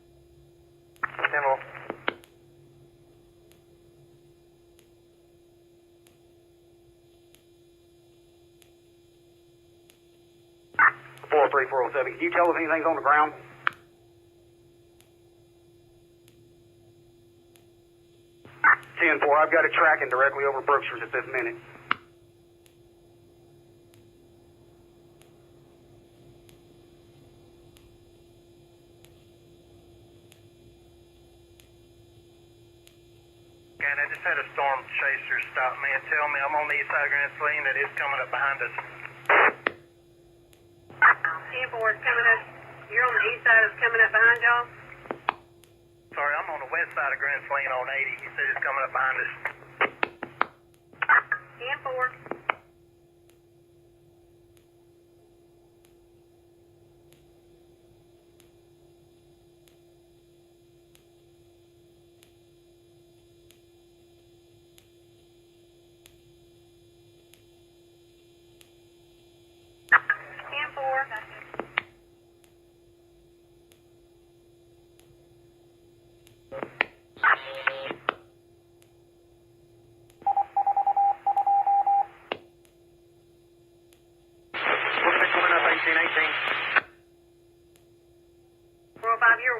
Temple. 407. Can you tell if anything's on the ground? 10-4. I've got it tracking directly over Brookshire's at this minute. man. I just had a storm chaser stop me and tell me I'm on the east side of Grand Saline that it's coming up behind us. 10-4 is coming up. You're on the east side, it's coming up behind y'all? Sorry, I'm on the west side of Grand Saline on 80. He said it's coming up behind us. 10-4.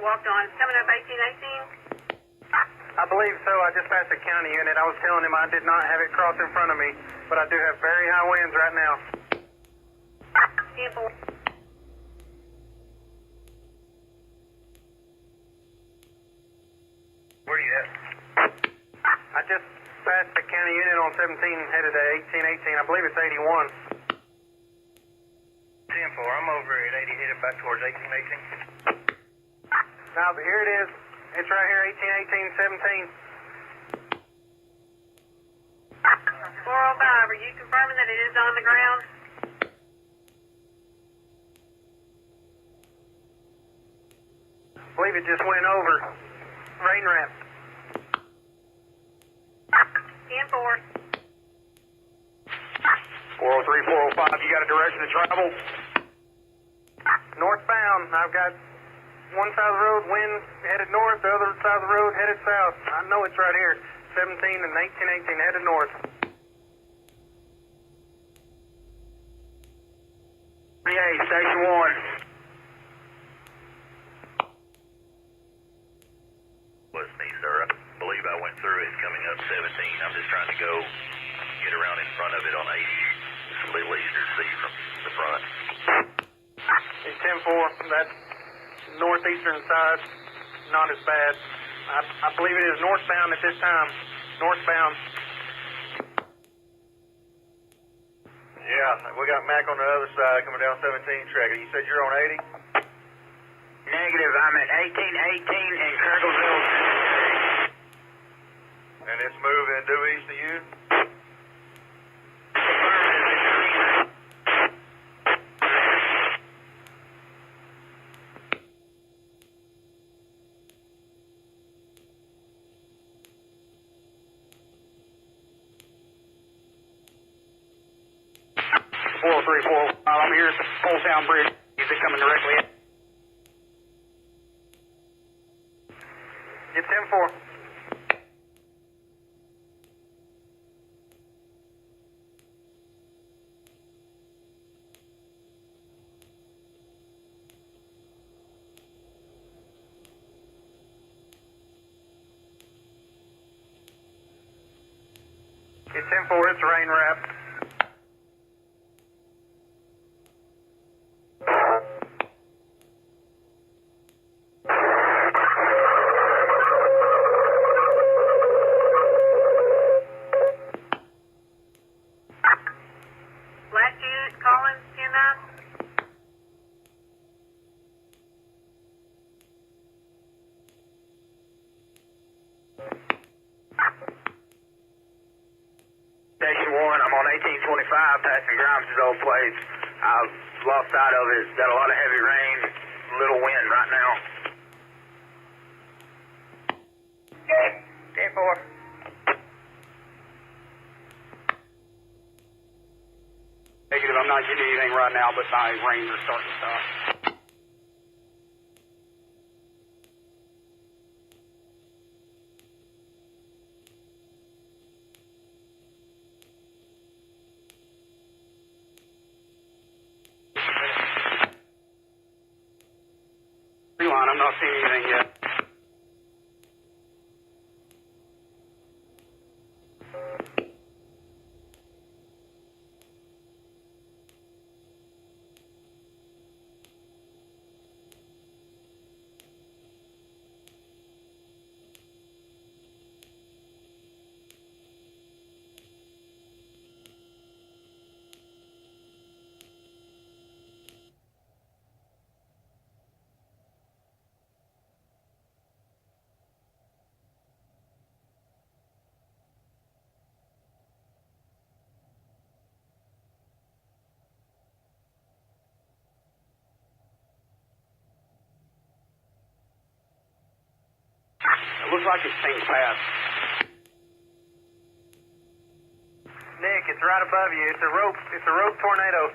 Walked on. Coming up 1818? I believe so. I just passed a county unit. I was telling him I did not have it cross in front of me, but I do have very high winds right now. 10-4. Where are you at? I just passed the county unit on 17 headed to 1818. I believe it's 81. 10-4. I'm over at 80 headed back towards 1818. Now, here it is. It's right here, 18, 18, 17. 405, are you confirming that it is on the ground? I believe it just went over. Rain ramp. 10-4. 403, 405, you got a direction to travel? Northbound. I've got one side of the road, wind headed north, the other side of the road headed south. I know it's right here. 17 and 1818 headed north. 38, station 1. Was me, sir. I believe I went through it coming up 17. I'm just trying to go get around in front of it on 80. It's a little easier to see from the front. It's 10-4. That's northeastern side, not as bad. I believe it is northbound at this time. Northbound. Yeah, we got Mac on the other side coming down 17 tracker. You said you're on 80? Negative. I'm at 1818 in Kirkleville. And it's moving due east to you? 403, 405. I'm here at the Pole Town Bridge. Is it coming directly in? It's 10-4. It's 10-4. It's rain wrapped. Last unit, Collins, 10-9? Station 1, I'm on 1825 passing Grimes' old place. I've lost sight of it. It's got a lot of heavy rain, little wind right now. 10-4. Negative. I'm not getting anything right now, but my rains are starting to stop. Line, I'm not seeing anything yet. Looks like it's changed paths. Nick, it's right above you. It's a rope tornado.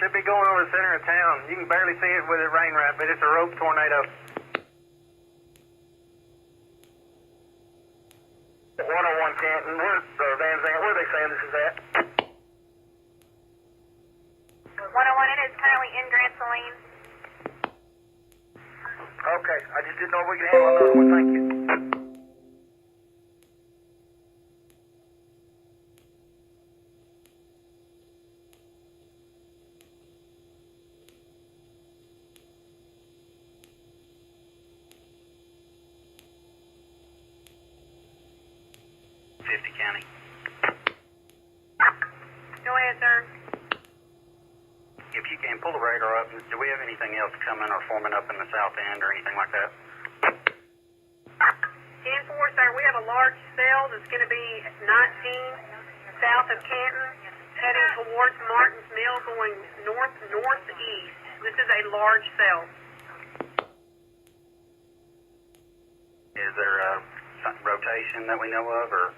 Should be going over the center of town. You can barely see it with a rain wrap, but it's a rope tornado. 101 Canton, Van Zandt, where are they saying this is at? 101, it is currently in Grand Saline. Okay, I just didn't know if we could handle another one. Thank you. County. Go ahead, sir. If you can pull the radar up, do we have anything else coming or forming up in the south end or anything like that? 10-4, sir. We have a large cell that's going to be 19 south of Canton, heading towards Martin's Mill, going northeast. This is a large cell. Is there some rotation that we know of, or?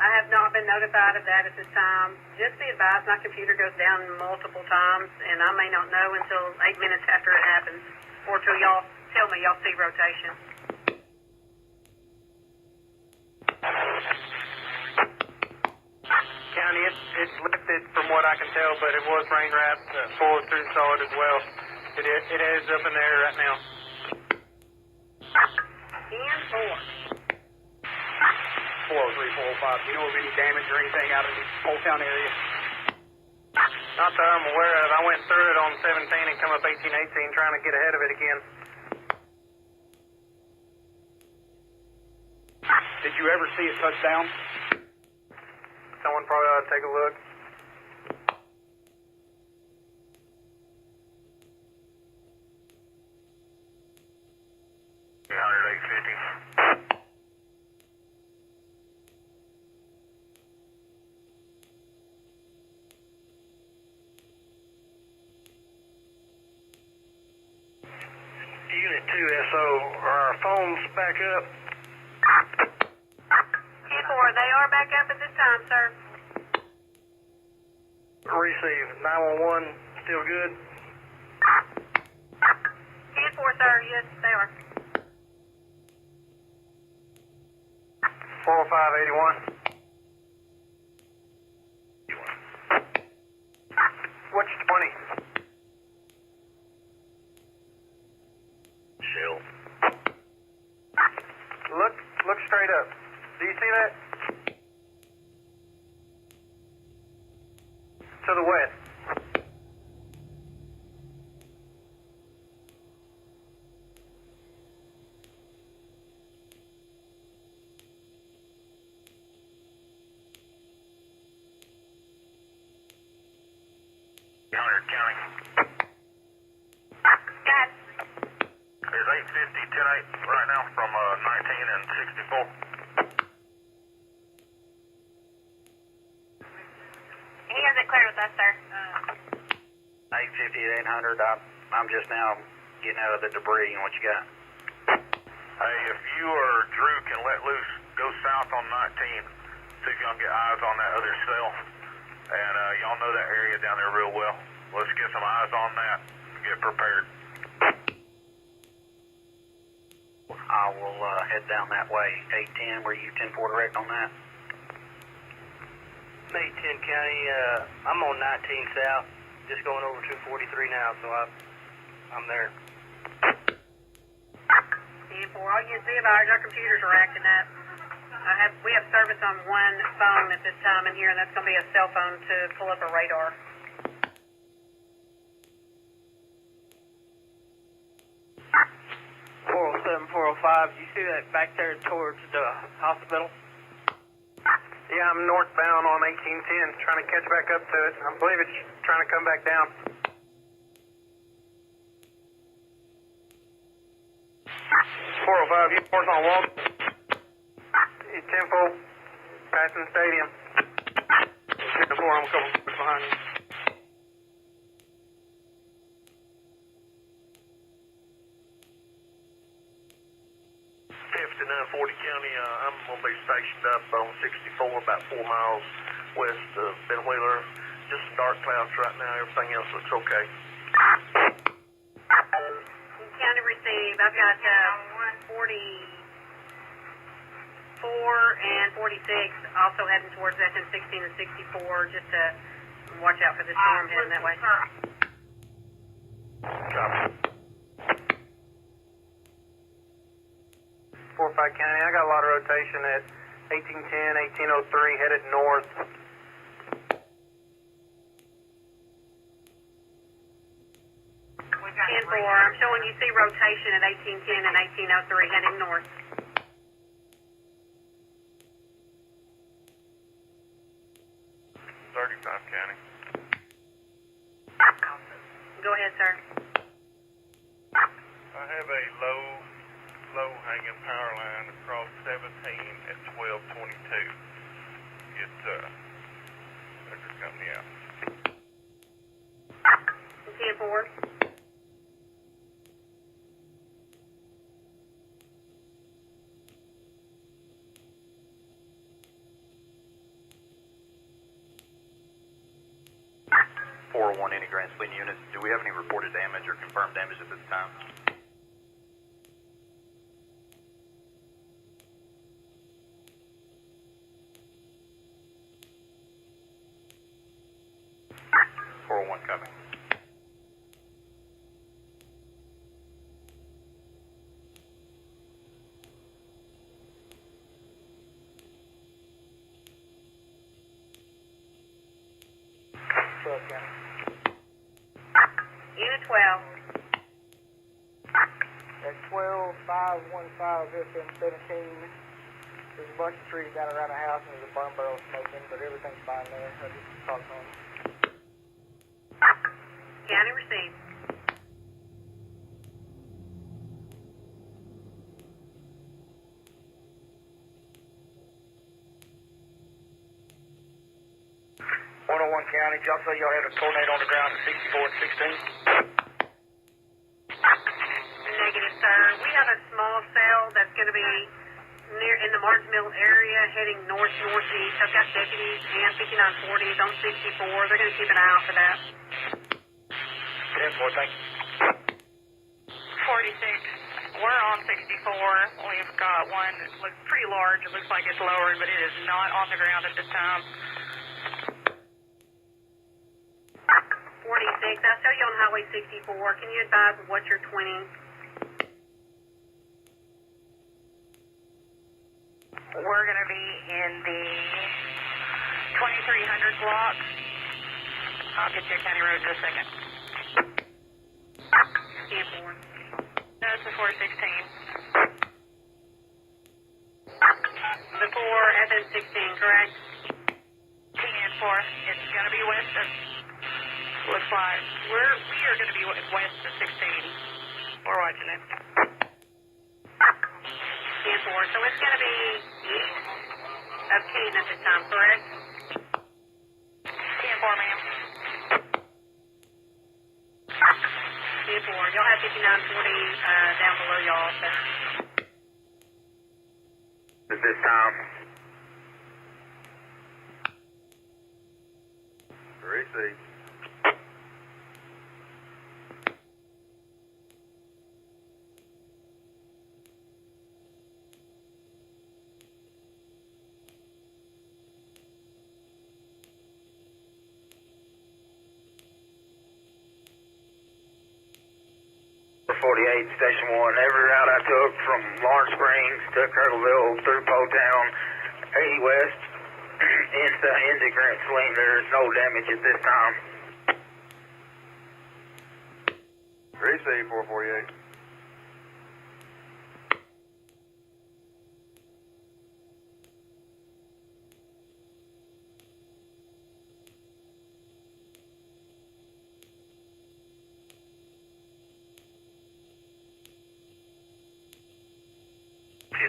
I have not been notified of that at this time. Just be advised, my computer goes down multiple times, and I may not know until 8 minutes after it happens, or till y'all tell me y'all see rotation. County, it's lifted from what I can tell, but it was rain wrapped forward through solid as well. It is up in the air right now. 10-4. 403, 405. Do you know of any damage or anything out of the Old Town area? Not that I'm aware of. I went through it on 17 and come up 1818 trying to get ahead of it again. Did you ever see it touch down? Someone probably ought to take a look. Unit 2SO, are our phones back up? 10-4, they are back up at this time, sir. Receive. 911, still good? 10-4, sir, yes, they are. 40581. What's 20? Shell. Look straight up. Do you see that? To the west. County. Got There's 850, 10-8 right now from 19 and 64. He has it cleared with us, sir. 850 at 800. I'm just now getting out of the debris. And what you got? Hey, if you or Drew can let loose, go south on 19. See if y'all can get eyes on that other cell. And y'all know that area down there real well. Let's get some eyes on that and get prepared. I will head down that way. 810, were you 10-4 direct on that? 810 County, I'm on 19 south, just going over 243 now, so I'm there. 10-4, all you can see about our computers are acting up. We have service on one phone at this time in here, and that's going to be a cell phone to pull up a radar. You see that back there towards the hospital? Yeah, I'm northbound on 1810, trying to catch back up to it. I believe it's trying to come back down. 405, you north on Wall. It's 10-4, passing the stadium. 10-4, I'm a couple minutes behind you. County. I'm going to be stationed up on 64, about 4 miles west of Ben Wheeler. Just some dark clouds right now. Everything else looks okay. County receive. I've got 44 and 46 also heading towards SM 16 and 64. Just to watch out for the storm heading that way. Copy. 4-5 County, I got a lot of rotation at 1810, 1803, headed north. 10-4, I'm showing you see rotation at 1810 and 1803 heading north. County. Go ahead, sir. I have a low hanging power line across 17 at 1222. It's electric company out. 10-4. Any Grand Spleen units, do we have any reported damage or confirmed damage at this time? Coming. Unit 12. At 12-515 FM 17, there's a bunch of trees down around the house and there's a burn barrel smoking, but everything's fine there. I just talked to them. County received. County, y'all say y'all had a tornado on the ground at 64 and 16? Negative, sir. We have a small cell that's going to be near in the Martins Mill area, heading north-northeast. I've got deputies and 5940s on 64. They're going to keep an eye out for that. 10-4, thank you. 46. We're on 64. We've got one that looks pretty large. It looks like it's lowered, but it is not on the ground at this time. 46. I'll show you on Highway 64. Can you advise what you're 20? We're going to be in the 2300 block. I'll get you a county road in a second. 10-4. No, it's the 416. Before FM 16, correct? 10-4. It's going to be west of, looks like, we are going to be west of 16. We're watching it. 10-4. So it's going to be east of Keene at this time, correct? 10-4, ma'am. 10-4. Y'all have 5940 down below y'all, so. At this time. Receive. Station 1, every route I took from Lawrence Springs to Kirtleville through Potown, 80 West, into Grand Spleen, there is no damage at this time. Receive 448.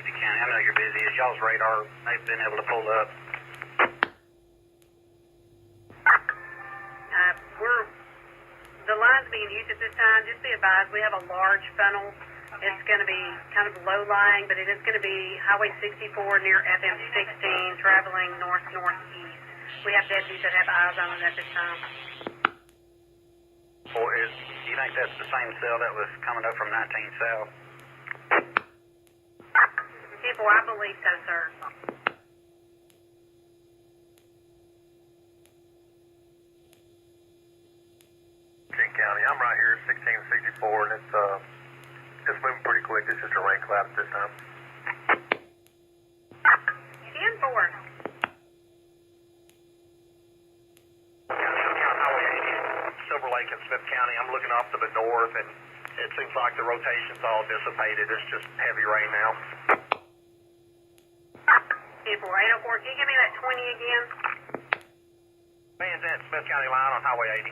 County, I know you're busy. Is y'all's radar they've been able to pull up? The line's being used at this time. Just be advised, we have a large funnel It's going to be kind of low-lying, but it is going to be Highway 64 near FM 16, traveling north-northeast. We have deputies that have eyes on it at this time. Or do you think that's the same cell that was coming up from 19 South? People, I believe so, sir. King County, I'm right here at 1664, and it's moving pretty quick. It's just a rain cloud at this time. 10-4. Silver Lake and Smith County, I'm looking off to the north, and it seems like the rotation's all dissipated. It's just heavy rain now. 10-4. 804, can you give me that 20 again? Man, Zandt, Smith County line on Highway 80.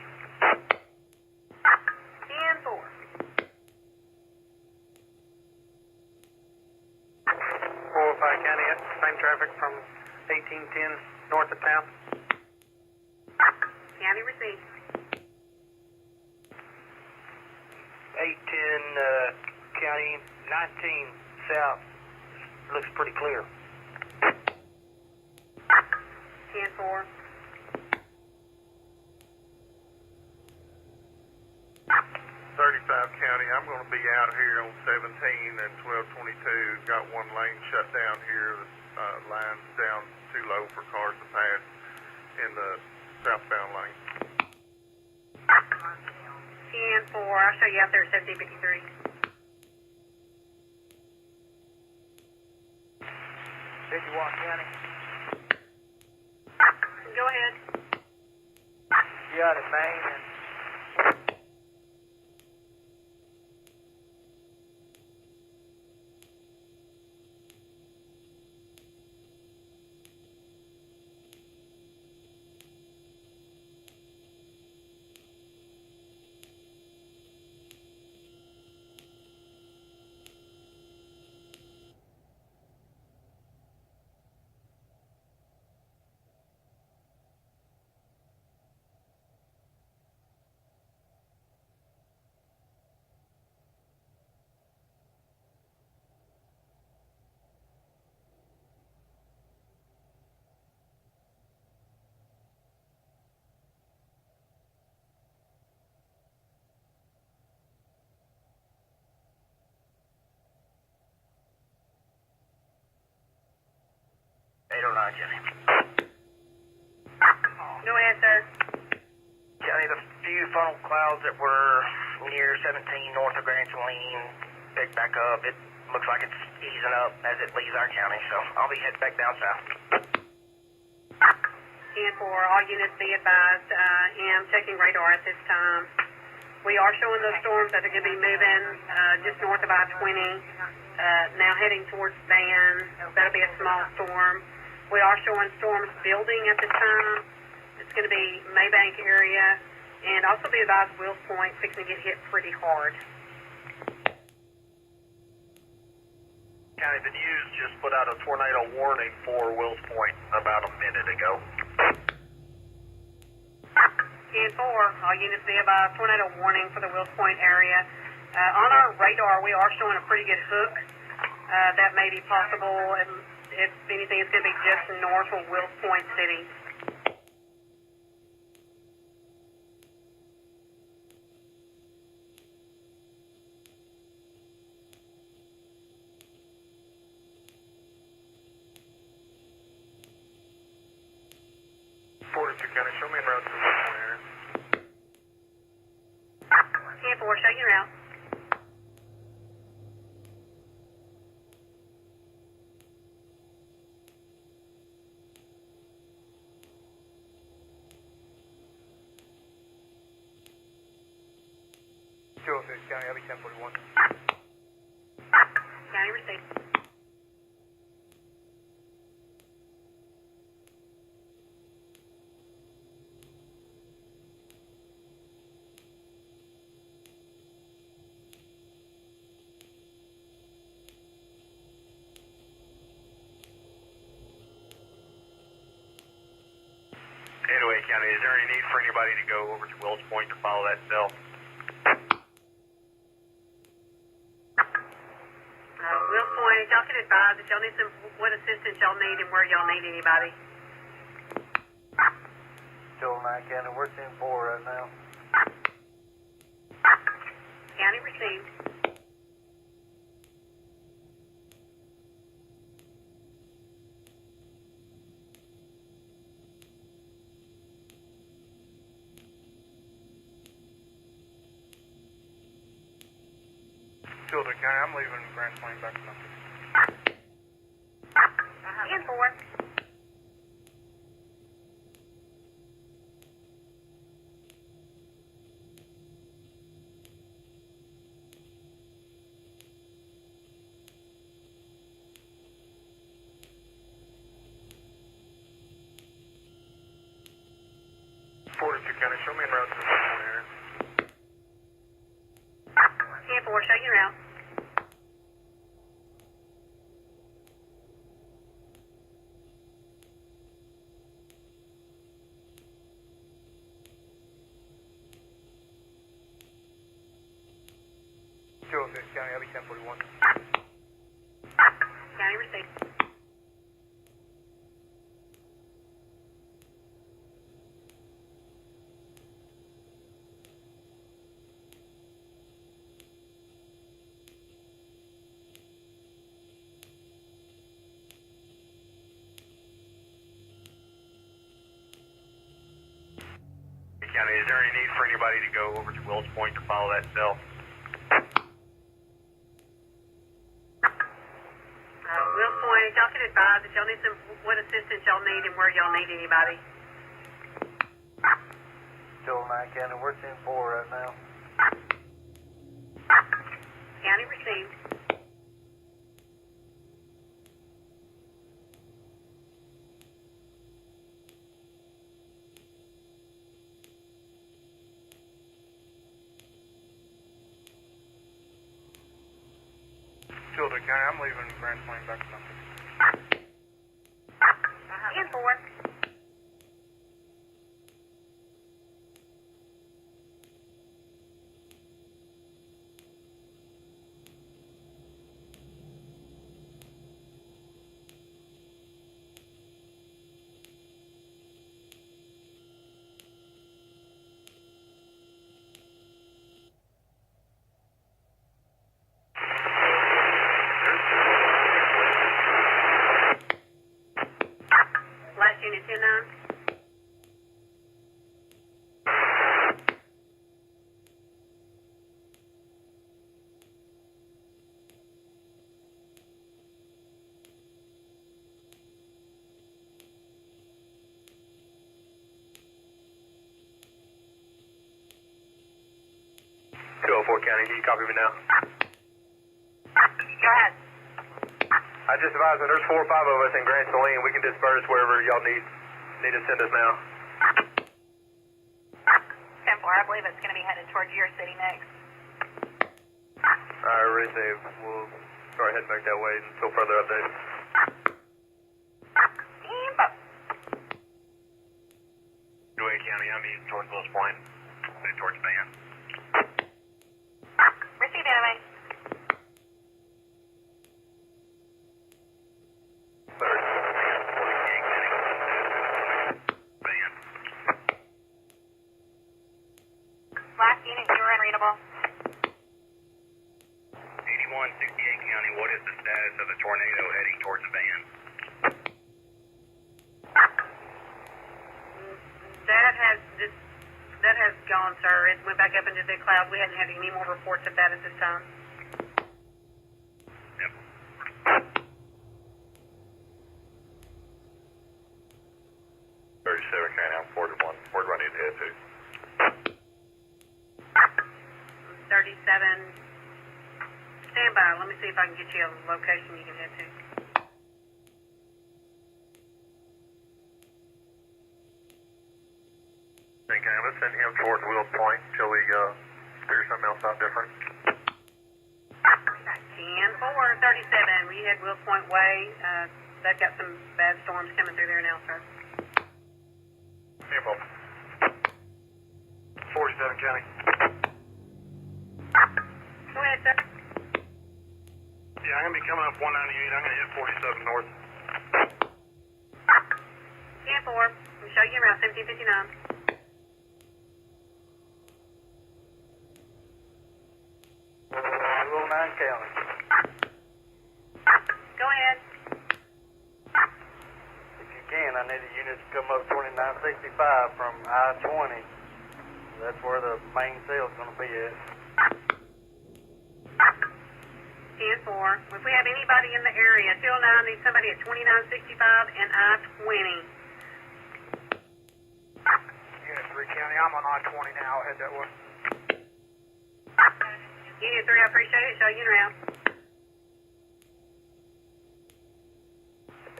10-4. 405 County, same traffic from 1810 north of town. County received. 810 County, 19 south. Looks pretty clear. 10-4. 35 County, I'm going to be out here on 17 and 1222. Got one lane shut down here. The line's down too low for cars to pass in the southbound lane. 10-4. I'll show you out there at 1753. 51 County. Go ahead. You got it, Maine, and County. Go ahead, sir. County, the few funnel clouds that were near 17 north of Grand Saline picked back up. It looks like it's easing up as it leaves our county, so I'll be heading back down south. 10-4. All units be advised. Am checking radar at this time. We are showing those storms that are going to be moving just north of I-20, now heading towards Van. That'll be a small storm. We are showing storms building at this time. It's going to be Maybank area, and also be advised Wills Point fixing to get hit pretty hard. County, the news just put out a tornado warning for Wills Point about a minute ago. 10-4. All units be advised tornado warning for the Wills Point area. On our radar, we are showing a pretty good hook. That may be possible. If anything, it's going to be just north of Wills Point City. County, show me en route to the Wills Point area. 10-4, show you route. County, I'll be 1041. County received. Anyway, County, is there any need for anybody to go over to Wills Point to follow that cell? that y'all need what assistance y'all need and where y'all need anybody. Still 9 County, we're 10-4 right now. County received. Chilton County, I'm leaving Grand Plain back to Memphis. 10-4. County, show me en route to the one area. 10-4, show you around. Chilton County, I'll be 1041. County received. County, is there any need for anybody to go over to Wills Point to follow that cell? Will Point, y'all can advise if y'all need what assistance y'all need and where y'all need anybody. Still 9 County, we're 10-4 right now. County received. Chilton County, I'm leaving Grand Plain back to Memphis. 10-4. Last unit 10-9. County, can you copy me now? Go ahead. I just advised that there's 4 or 5 of us in Grand Saline. We can disperse wherever y'all need to send us now. 10-4, I believe it's going to be headed towards your city next. Alright, receive. We'll start heading back that way until further updates. Dwayne County, I'm east towards Wills Point, heading towards Van. Receive enemy. Last unit, you were unreadable. 8168 County, what is the status of the tornado heading towards Van? That has gone, sir. It went back up into the clouds. We hadn't had any more reports of that at this time. Yep. 37 County, I'm 41. Where do I need to head to? 37. Stand by. Let me see if I can get you a location you can head to. Let's send him towards Wills Point till we figure something else out different. 10-4, 37. We had Wills Point Way. They've got some bad storms coming through there now, sir. Info. 47 County. Go ahead, sir. Yeah, I'm going to be coming up 198. I'm going to hit 47 north. 10-4. We'll show you around 1759. Little 9 County. Go ahead. If you can, I need a unit to come up 2965 from I-20. That's where the main sale's going to be at. 10-4. If we have anybody in the area, 209 needs somebody at 2965 and I-20. Unit 3 County, I'm on I-20 now. I'll head that way. Unit 3, I appreciate it. Show you around.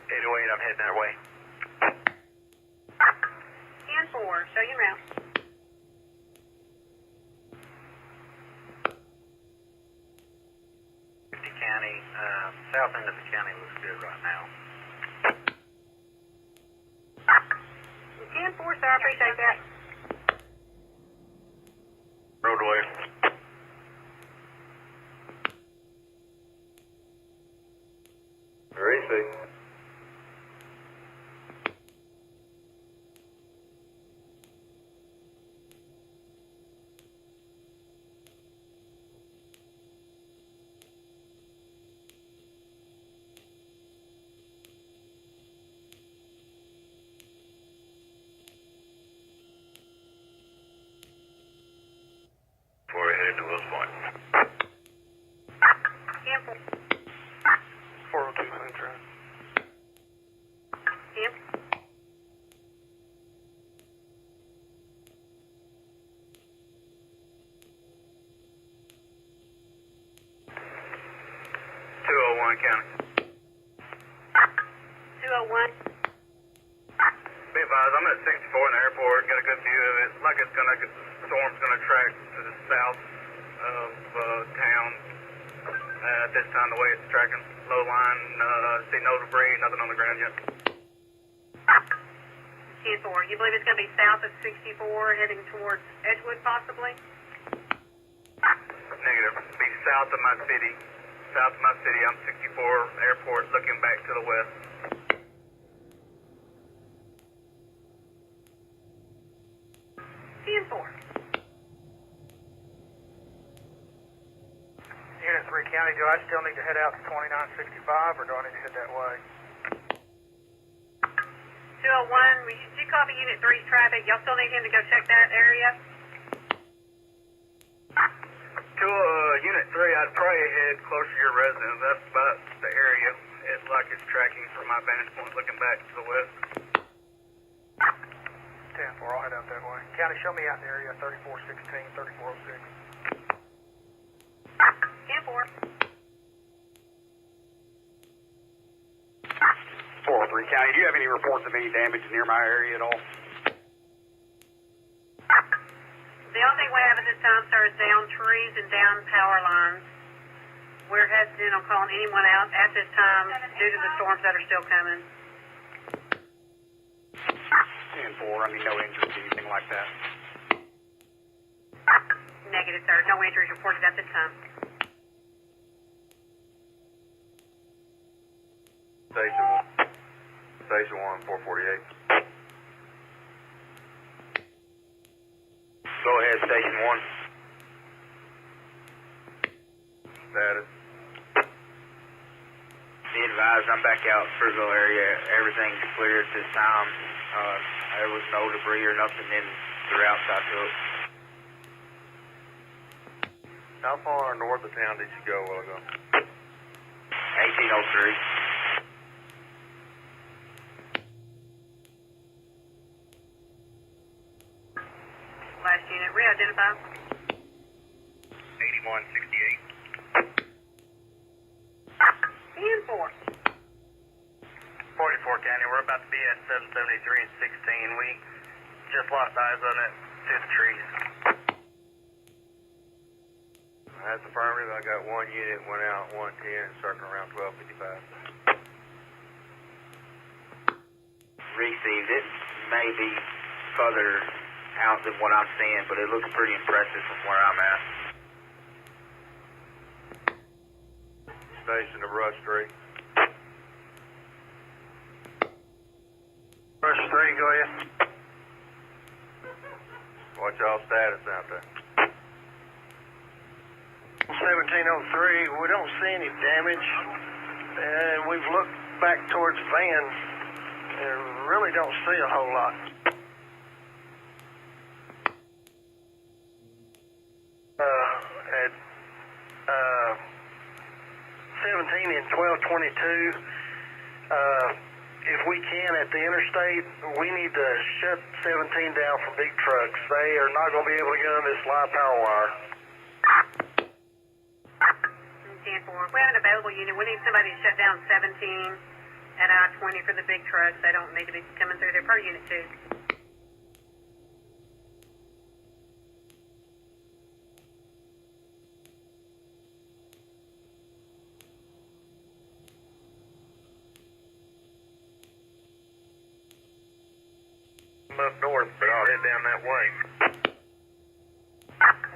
808, I'm heading that way. 10-4. Show you around. County, south end of the county looks good right now. 10-4, sir. I appreciate that. Roadway. Racing. Before we head to Wills Point. 10-4. 402 Central. 10. 201 County. 201. Be advised, I'm at 64 in the airport. Got a good view of it. Like it's gonna, storm's gonna track to the south of town. At this time, the way it's tracking, low line. See no debris, nothing on the ground yet. 10-4. You believe it's going to be south of 64, heading towards Edgewood, possibly? Negative. Be south of my city. South of my city. I'm 64 airport, looking back to the west. 10-4. Unit 3 County, do I still need to head out to 2965 or do I need to head that way? 201, did you copy Unit 3's traffic? Y'all still need him to go check that area? To Unit 3, I'd probably head closer to your residence. That's about the area. It's like it's tracking from my vantage point, looking back to the west. 10-4, I'll head out that way. County, show me out in the area, 3416, 3406. 10-4. 403 County, do you have any reports of any damage near my area at all? The only thing we have at this time, sir, is down trees and down power lines. We're hesitant on calling anyone out at this time due to the storms that are still coming. 10-4, I mean, no injuries, anything like that. Negative, sir. No injuries reported at this time. Station 1, 448. Go ahead, Station 1. Status. Be advised, I'm back out in Frisville area. Everything's clear at this time. There was no debris or nothing in the routes I took. How far north of town did you go a while ago? 1803. Last unit, re-identify. 8168. 10-4. 44 County, we're about to be at 773 and 16. We just lost eyes on it to the trees. That's affirmative. I got one unit, went out 110 and circling around 1255. Received it. Maybe further out than what I'm seeing, but it looks pretty impressive from where I'm at. station to Rush 3. Rush 3, go ahead. What's y'all status out there? 1703, we don't see any damage, and we've looked back towards Van and really don't see a whole lot. At 17 and 1222, if we can at the interstate, we need to shut 17 down for big trucks. They are not going to be able to get on this live power wire. 10-4. If we have an available unit, we need somebody to shut down 17 at I-20 for the big trucks. They don't need to be coming through there per unit 2. I'm up north, but I'll head down that way.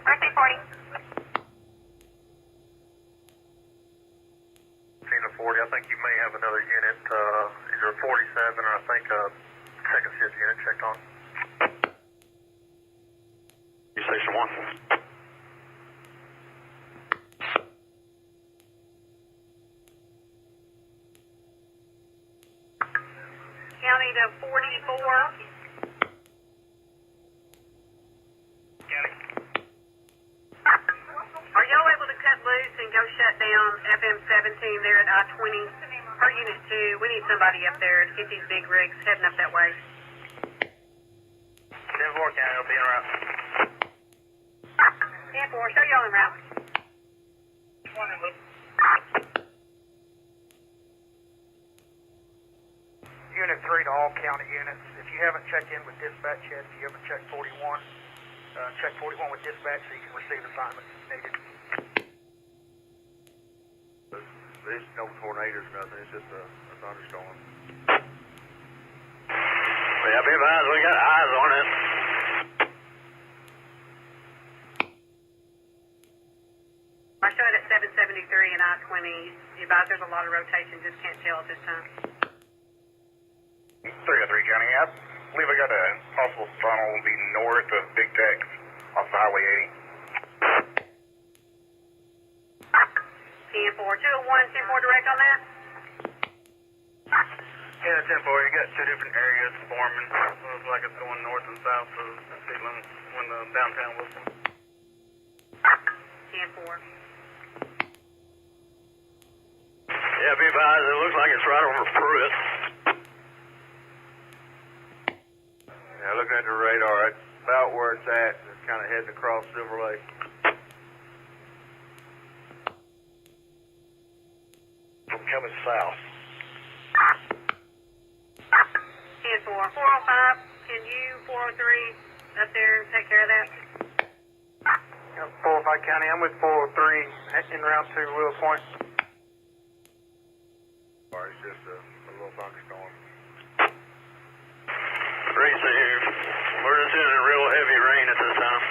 Mercy 40. 40, I think you may have another unit, either 47 or I think a second shift unit checked on. You station 1. County to 44. Are y'all able to cut loose and go shut down FM 17 there at I-20 per unit 2? We need somebody up there to get these big rigs heading up that way. 10-4 County, I'll be en route. 10-4, show y'all en route. Unit 3 to all county units. If you haven't checked in with dispatch yet, if you haven't checked 41, check 41 with dispatch so you can receive assignments as needed. There's no tornadoes or nothing, it's just a thunderstorm. Yeah, be advised, we got eyes on it. I showed at 773 and I-20. You advise there's a lot of rotation, just can't tell at this time. 303 County, I believe I got a possible funnel will be north of Big Tech off the Highway 80. 10-4, 201, 10-4 direct on that? Yeah, 10-4, you got two different areas forming. Looks like it's going north and south of Sealand when the downtown Wilson. 10-4. Yeah, be advised, it looks like it's right over Pruitt. Yeah, looking at the radar, it's about where it's at. It's kind of heading across Silver Lake. I'm coming south. 10-4, 405, can you, 403, up there, take care of that? 405 County, I'm with 403 en route to Willow Point. Or it's just a little thunderstorm. Receive. We're just in a real heavy rain at this time.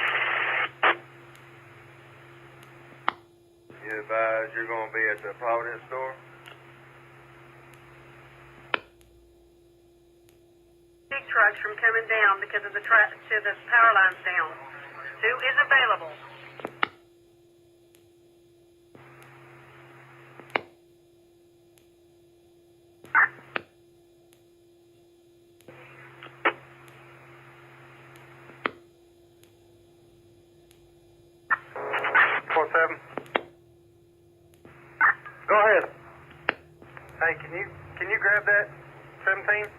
You advise you're going to be at the Providence store? Big trucks from coming down because of the power lines down. Who is available? Go ahead. Hey, can you grab that 17?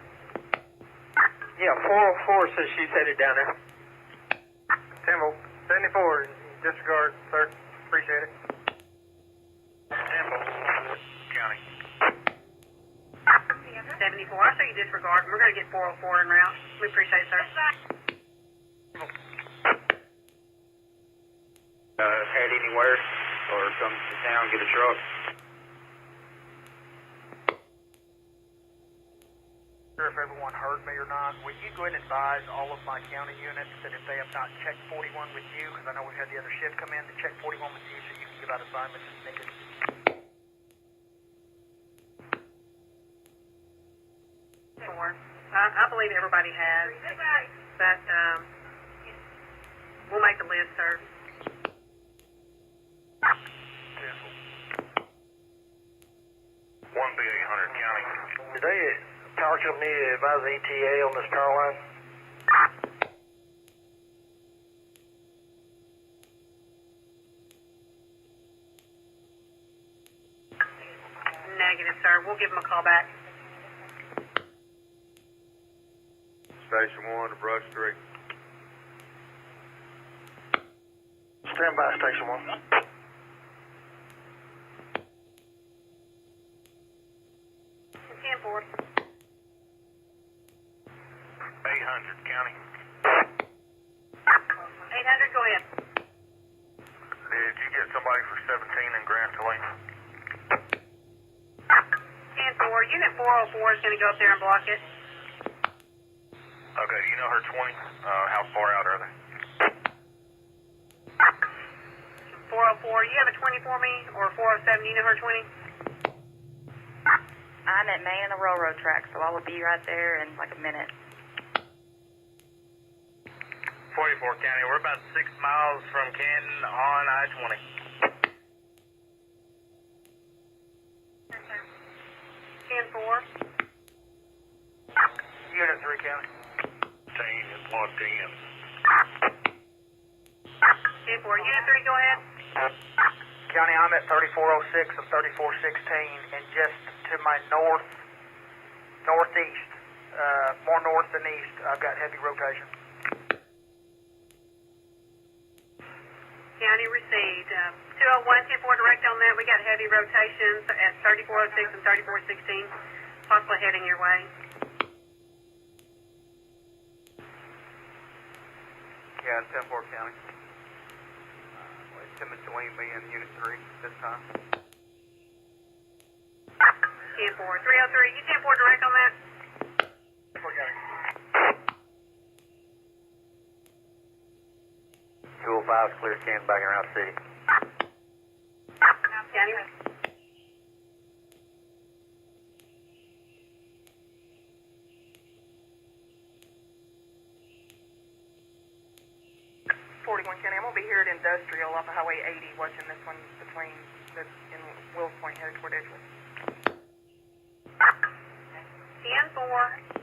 Yeah, 404 says she's headed down there. 10-4, disregard, sir. Appreciate it. 10-4, County. 74, I say you disregard. We're going to get 404 en route. We appreciate it, sir. Head anywhere or come to town, get a truck. Sure if everyone heard me or not. Will you go ahead and advise all of my county units that if they have not checked 41 with you, because I know we had the other shift come in to check 41 with you so you can give out assignments as needed. 4. I believe everybody has, but we'll make the list, sir. 1B800 County. Did they, power company, advise the ETA on this power line? Negative, sir. We'll give them a call back. Station 1 to Brush Street. Stand by, Station 1. 10-4. 800 County. 800, go ahead. Did you get somebody for 17 in Grand Helena? 10-4. Unit 404 is going to go up there and block it. Okay, do you know her 20? How far out are they? 404, you have a 20 for me, or 407, you know her 20? I'm at Main and the railroad track, so I will be right there in like a minute. 44 County, we're about 6 miles from Canton on I-20. 10-4. Unit 3 County. Team is locked in. 10-4. Unit 3, go ahead. County, I'm at 3406 and 3416, and just to my northeast, more north than east, I've got heavy rotation. County received. 201, 10-4, direct on that. We got heavy rotations at 3406 and 3416, possibly heading your way. Yeah, it's 10-4 County. It's in between me and Unit 3 this time. 10-4. 303, you 10-4 direct on that? 4 County. 205 is clear, Canton back around city. County. 41 County, I'm going to be here at Industrial off of Highway 80 watching this one between in Wills Point headed toward Edgewood. 10-4.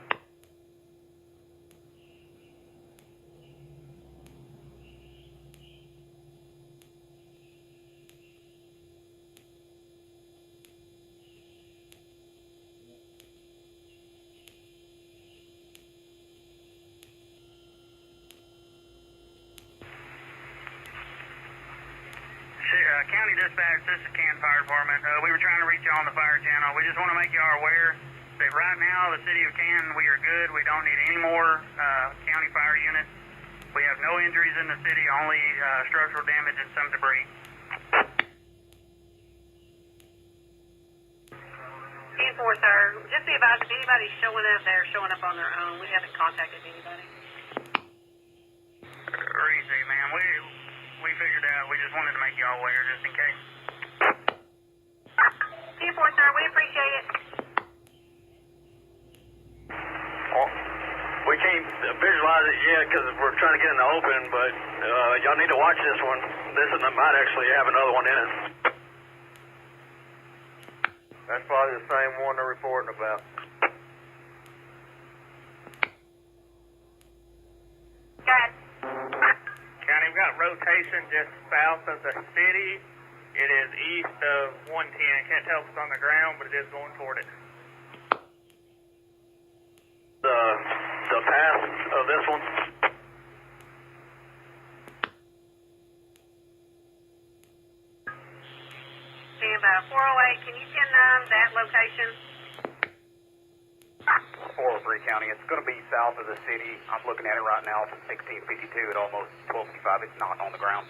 County Dispatch, this is Canton Fire Department. We were trying to reach you on the fire channel. We just want to make you all aware that right now, the city of Canton, we are good. We don't need any more county fire units. We have no injuries in the city, only structural damage and some debris. 10-4, sir. Just be advised if anybody's showing up, they're showing up on their own. We haven't contacted anybody. Easy, man. We figured out. We just wanted to make you all aware, just in case. 10-4, sir. We appreciate it. Well, we can't visualize it yet because we're trying to get in the open, but y'all need to watch this one. This one might actually have another one in it. That's probably the same one they're reporting about. Go ahead. County, we've got rotation just south of the city. It is east of 110. Can't tell if it's on the ground, but it is going toward it. The path of this one. Stand by. 408, can you 10-9 that location? 403 County. It's going to be south of the city. I'm looking at it right now from 1652 at almost 1255. It's not on the ground.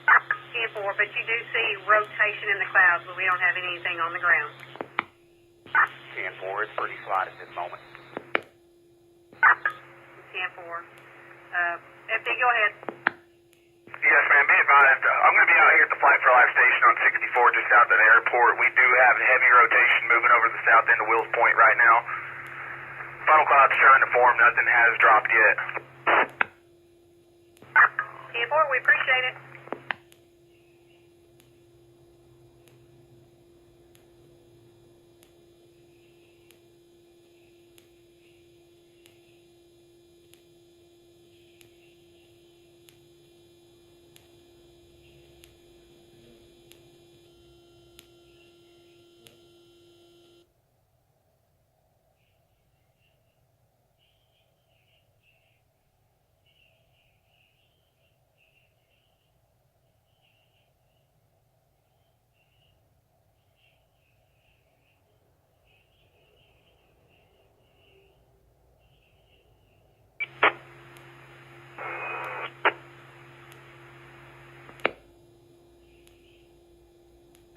10-4, but you do see rotation in the clouds, but we don't have anything on the ground. 10-4. It's pretty slight at this moment. 10-4. FD, go ahead. Yes, ma'am. Be advised. I'm going to be out here at the Flight for Life station on 64 just out to the airport. We do have heavy rotation moving over the south end of Wills Point right now. Final cloud's starting to form. Nothing has dropped yet. 10-4, we appreciate it.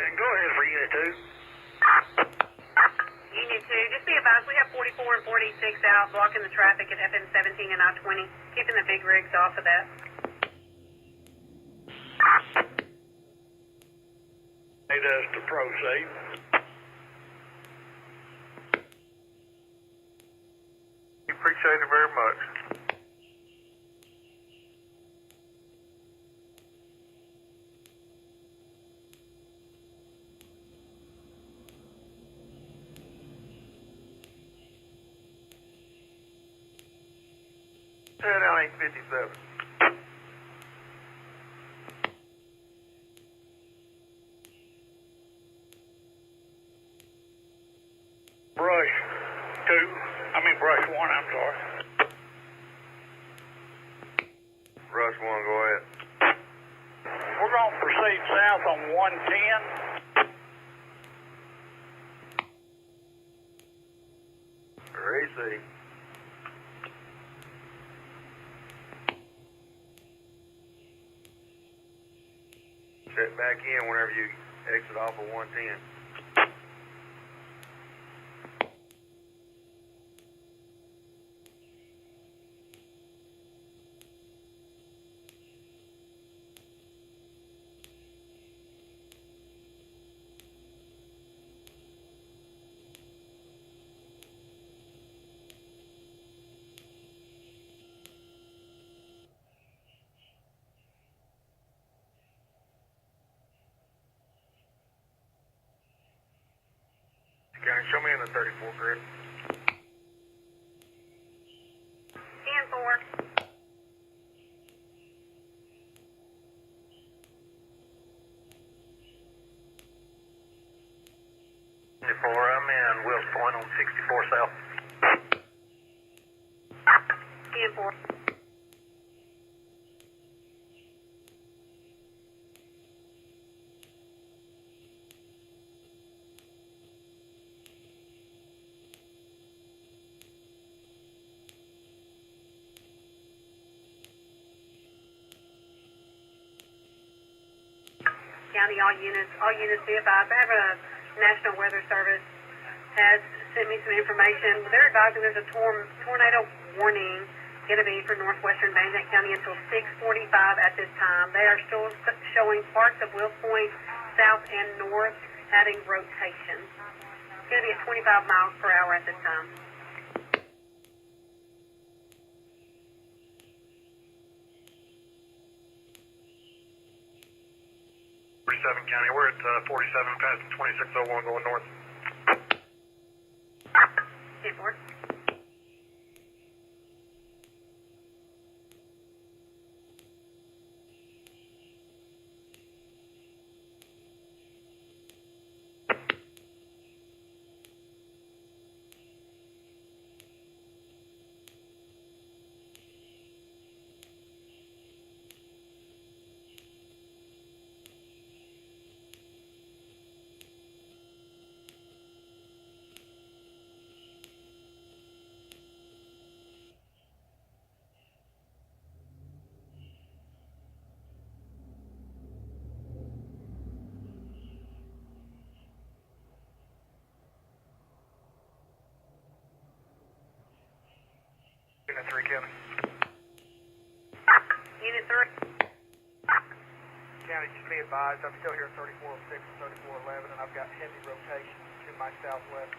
And go ahead for Unit 2. Union 2, just be advised, we have 44 and 46 out, blocking the traffic at FM 17 and I-20, keeping the big rigs off of that. Need us to proceed. Appreciate it very much. Turn down 857. Brush 1, I'm sorry. Brush 1, go ahead. We're going to proceed south on 110. Easy. Set back in whenever you exit off of 110. Show me in the 34 grid. 10-4. I'm in Wills Point on 64 South. 10-4. County, all units be advised. I have a National Weather Service has sent me some information. They're advising there's a tornado warning going to be for northwestern Van Zandt County until 6:45 at this time. They are still showing parts of Wills Point south and north having rotation. It's going to be at 25 miles per hour at this time. 47 County, we're at 47 passing 2601 going north. 10-4. advised, I'm still here at 3406 and 3411, and I've got heavy rotation to my southwest.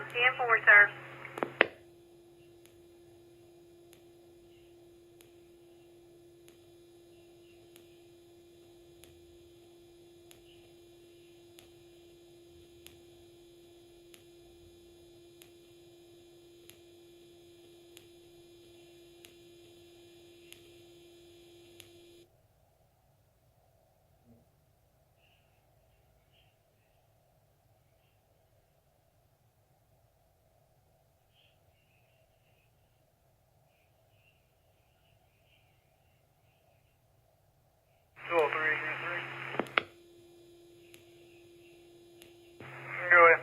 10-4, sir. Go ahead.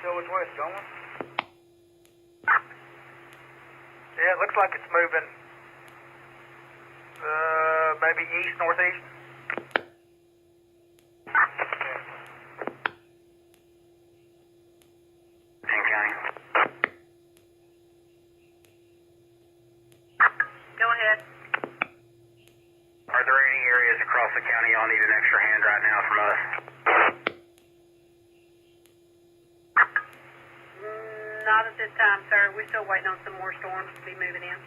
So which way it's going? Yeah, it looks like it's moving. Maybe east, northeast. King County. Go ahead. Are there any areas across the county y'all need an extra hand right now from us? Not at this time, sir. We're still waiting on some more storms to be moving in.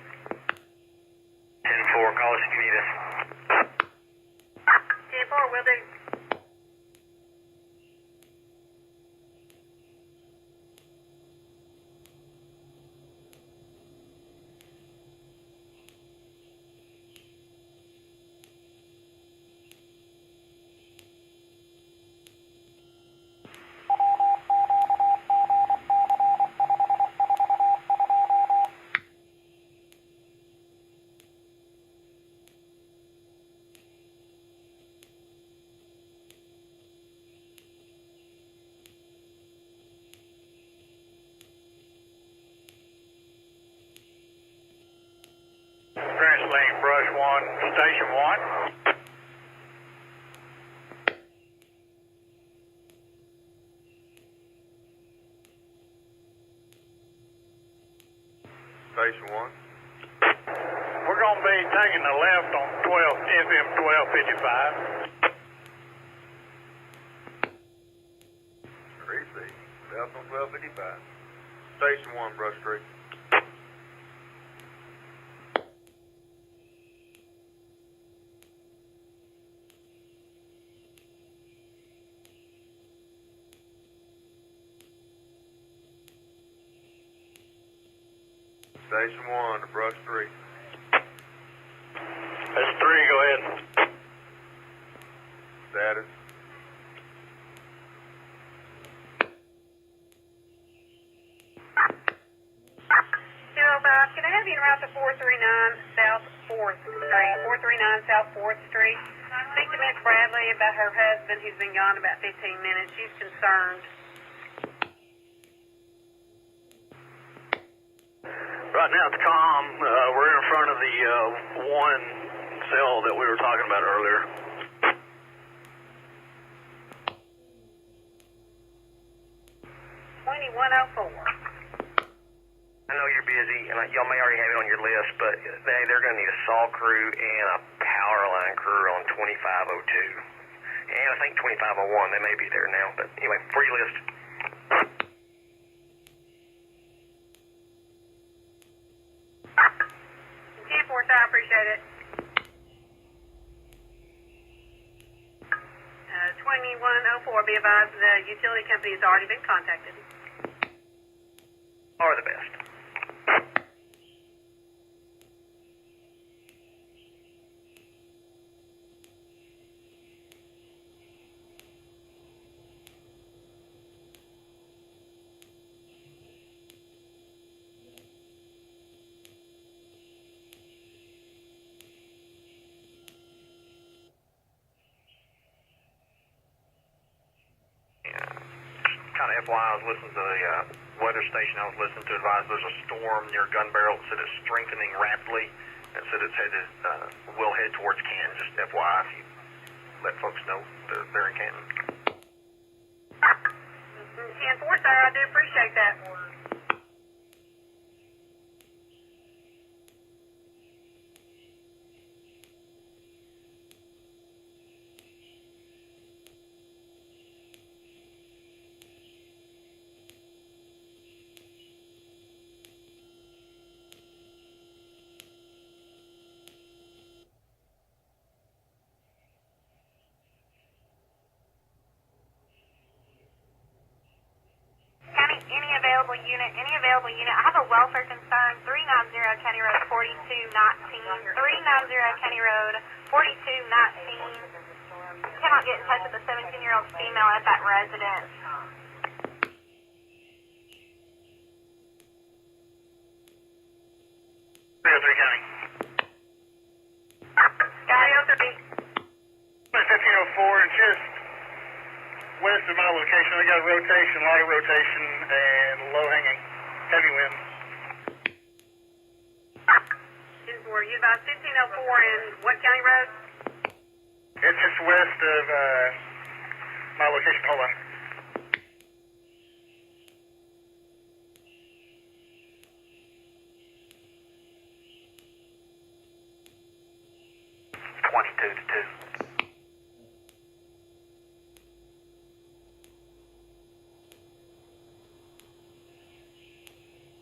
10-4, call us if you need us. 10-4, will do. Translate brush 1, station 1. Station 1. We're going to be taking the left on FM 1255. Easy. Left on 1255. Station 1, Brush Street. Station 1 to Brush 3. That's 3, go ahead. Status. Can I have you route to 439 South 4th Street? 439 South 4th Street. Speak to Miss Bradley about her husband who's been gone about 15 minutes. She's concerned. Right now it's calm. We're in front of the one cell that we were talking about earlier. I know you're busy, and y'all may already have it on your list, but they're going to need a saw crew and a power line crew on 2502. And I think 2501, they may be there now, but anyway, for your list. I appreciate it. 2104, be advised the utility company has already been contacted. Are the best. Kind of FYI, I was listening to the weather station I was listening to advise there's a storm near Gun Barrel. It said it's strengthening rapidly and said it's headed, will head towards Canton. Just FYI, if you let folks know they're in Canton. 10-4, sir, I do appreciate that. unit, I have a welfare concern, 390 County Road 4219, 390 County Road 4219. Cannot get in touch with the 17-year-old female at that residence. 303 County. Got it. 1504 and just west of my location, I got a rotation, a lot of rotation, and low hanging, heavy wind. You about 1504 in what county road? It's just west of my location. Hold on.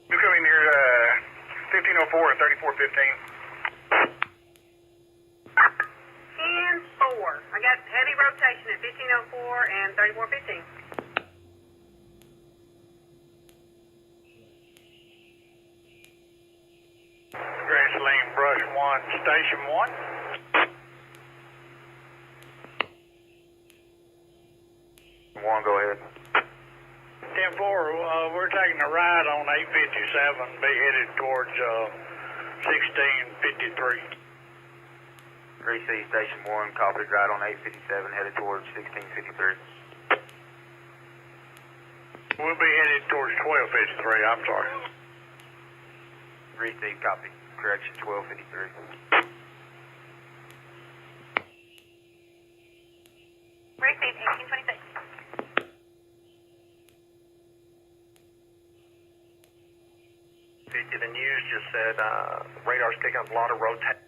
You're coming near 1504 and 3415. 10-4. I got heavy rotation at 1504 and 3415. Grass Lane, Brush 1, Station 1. 1, go ahead. 10-4, we're taking a ride on 857, be headed towards 1653. 3C Station 1, copied right on 857, headed towards 1653. We'll be headed towards 1253, I'm sorry. 3C, copy. Correction, 1253. Received 1826. The news just said radar's picking up a lot of rotation.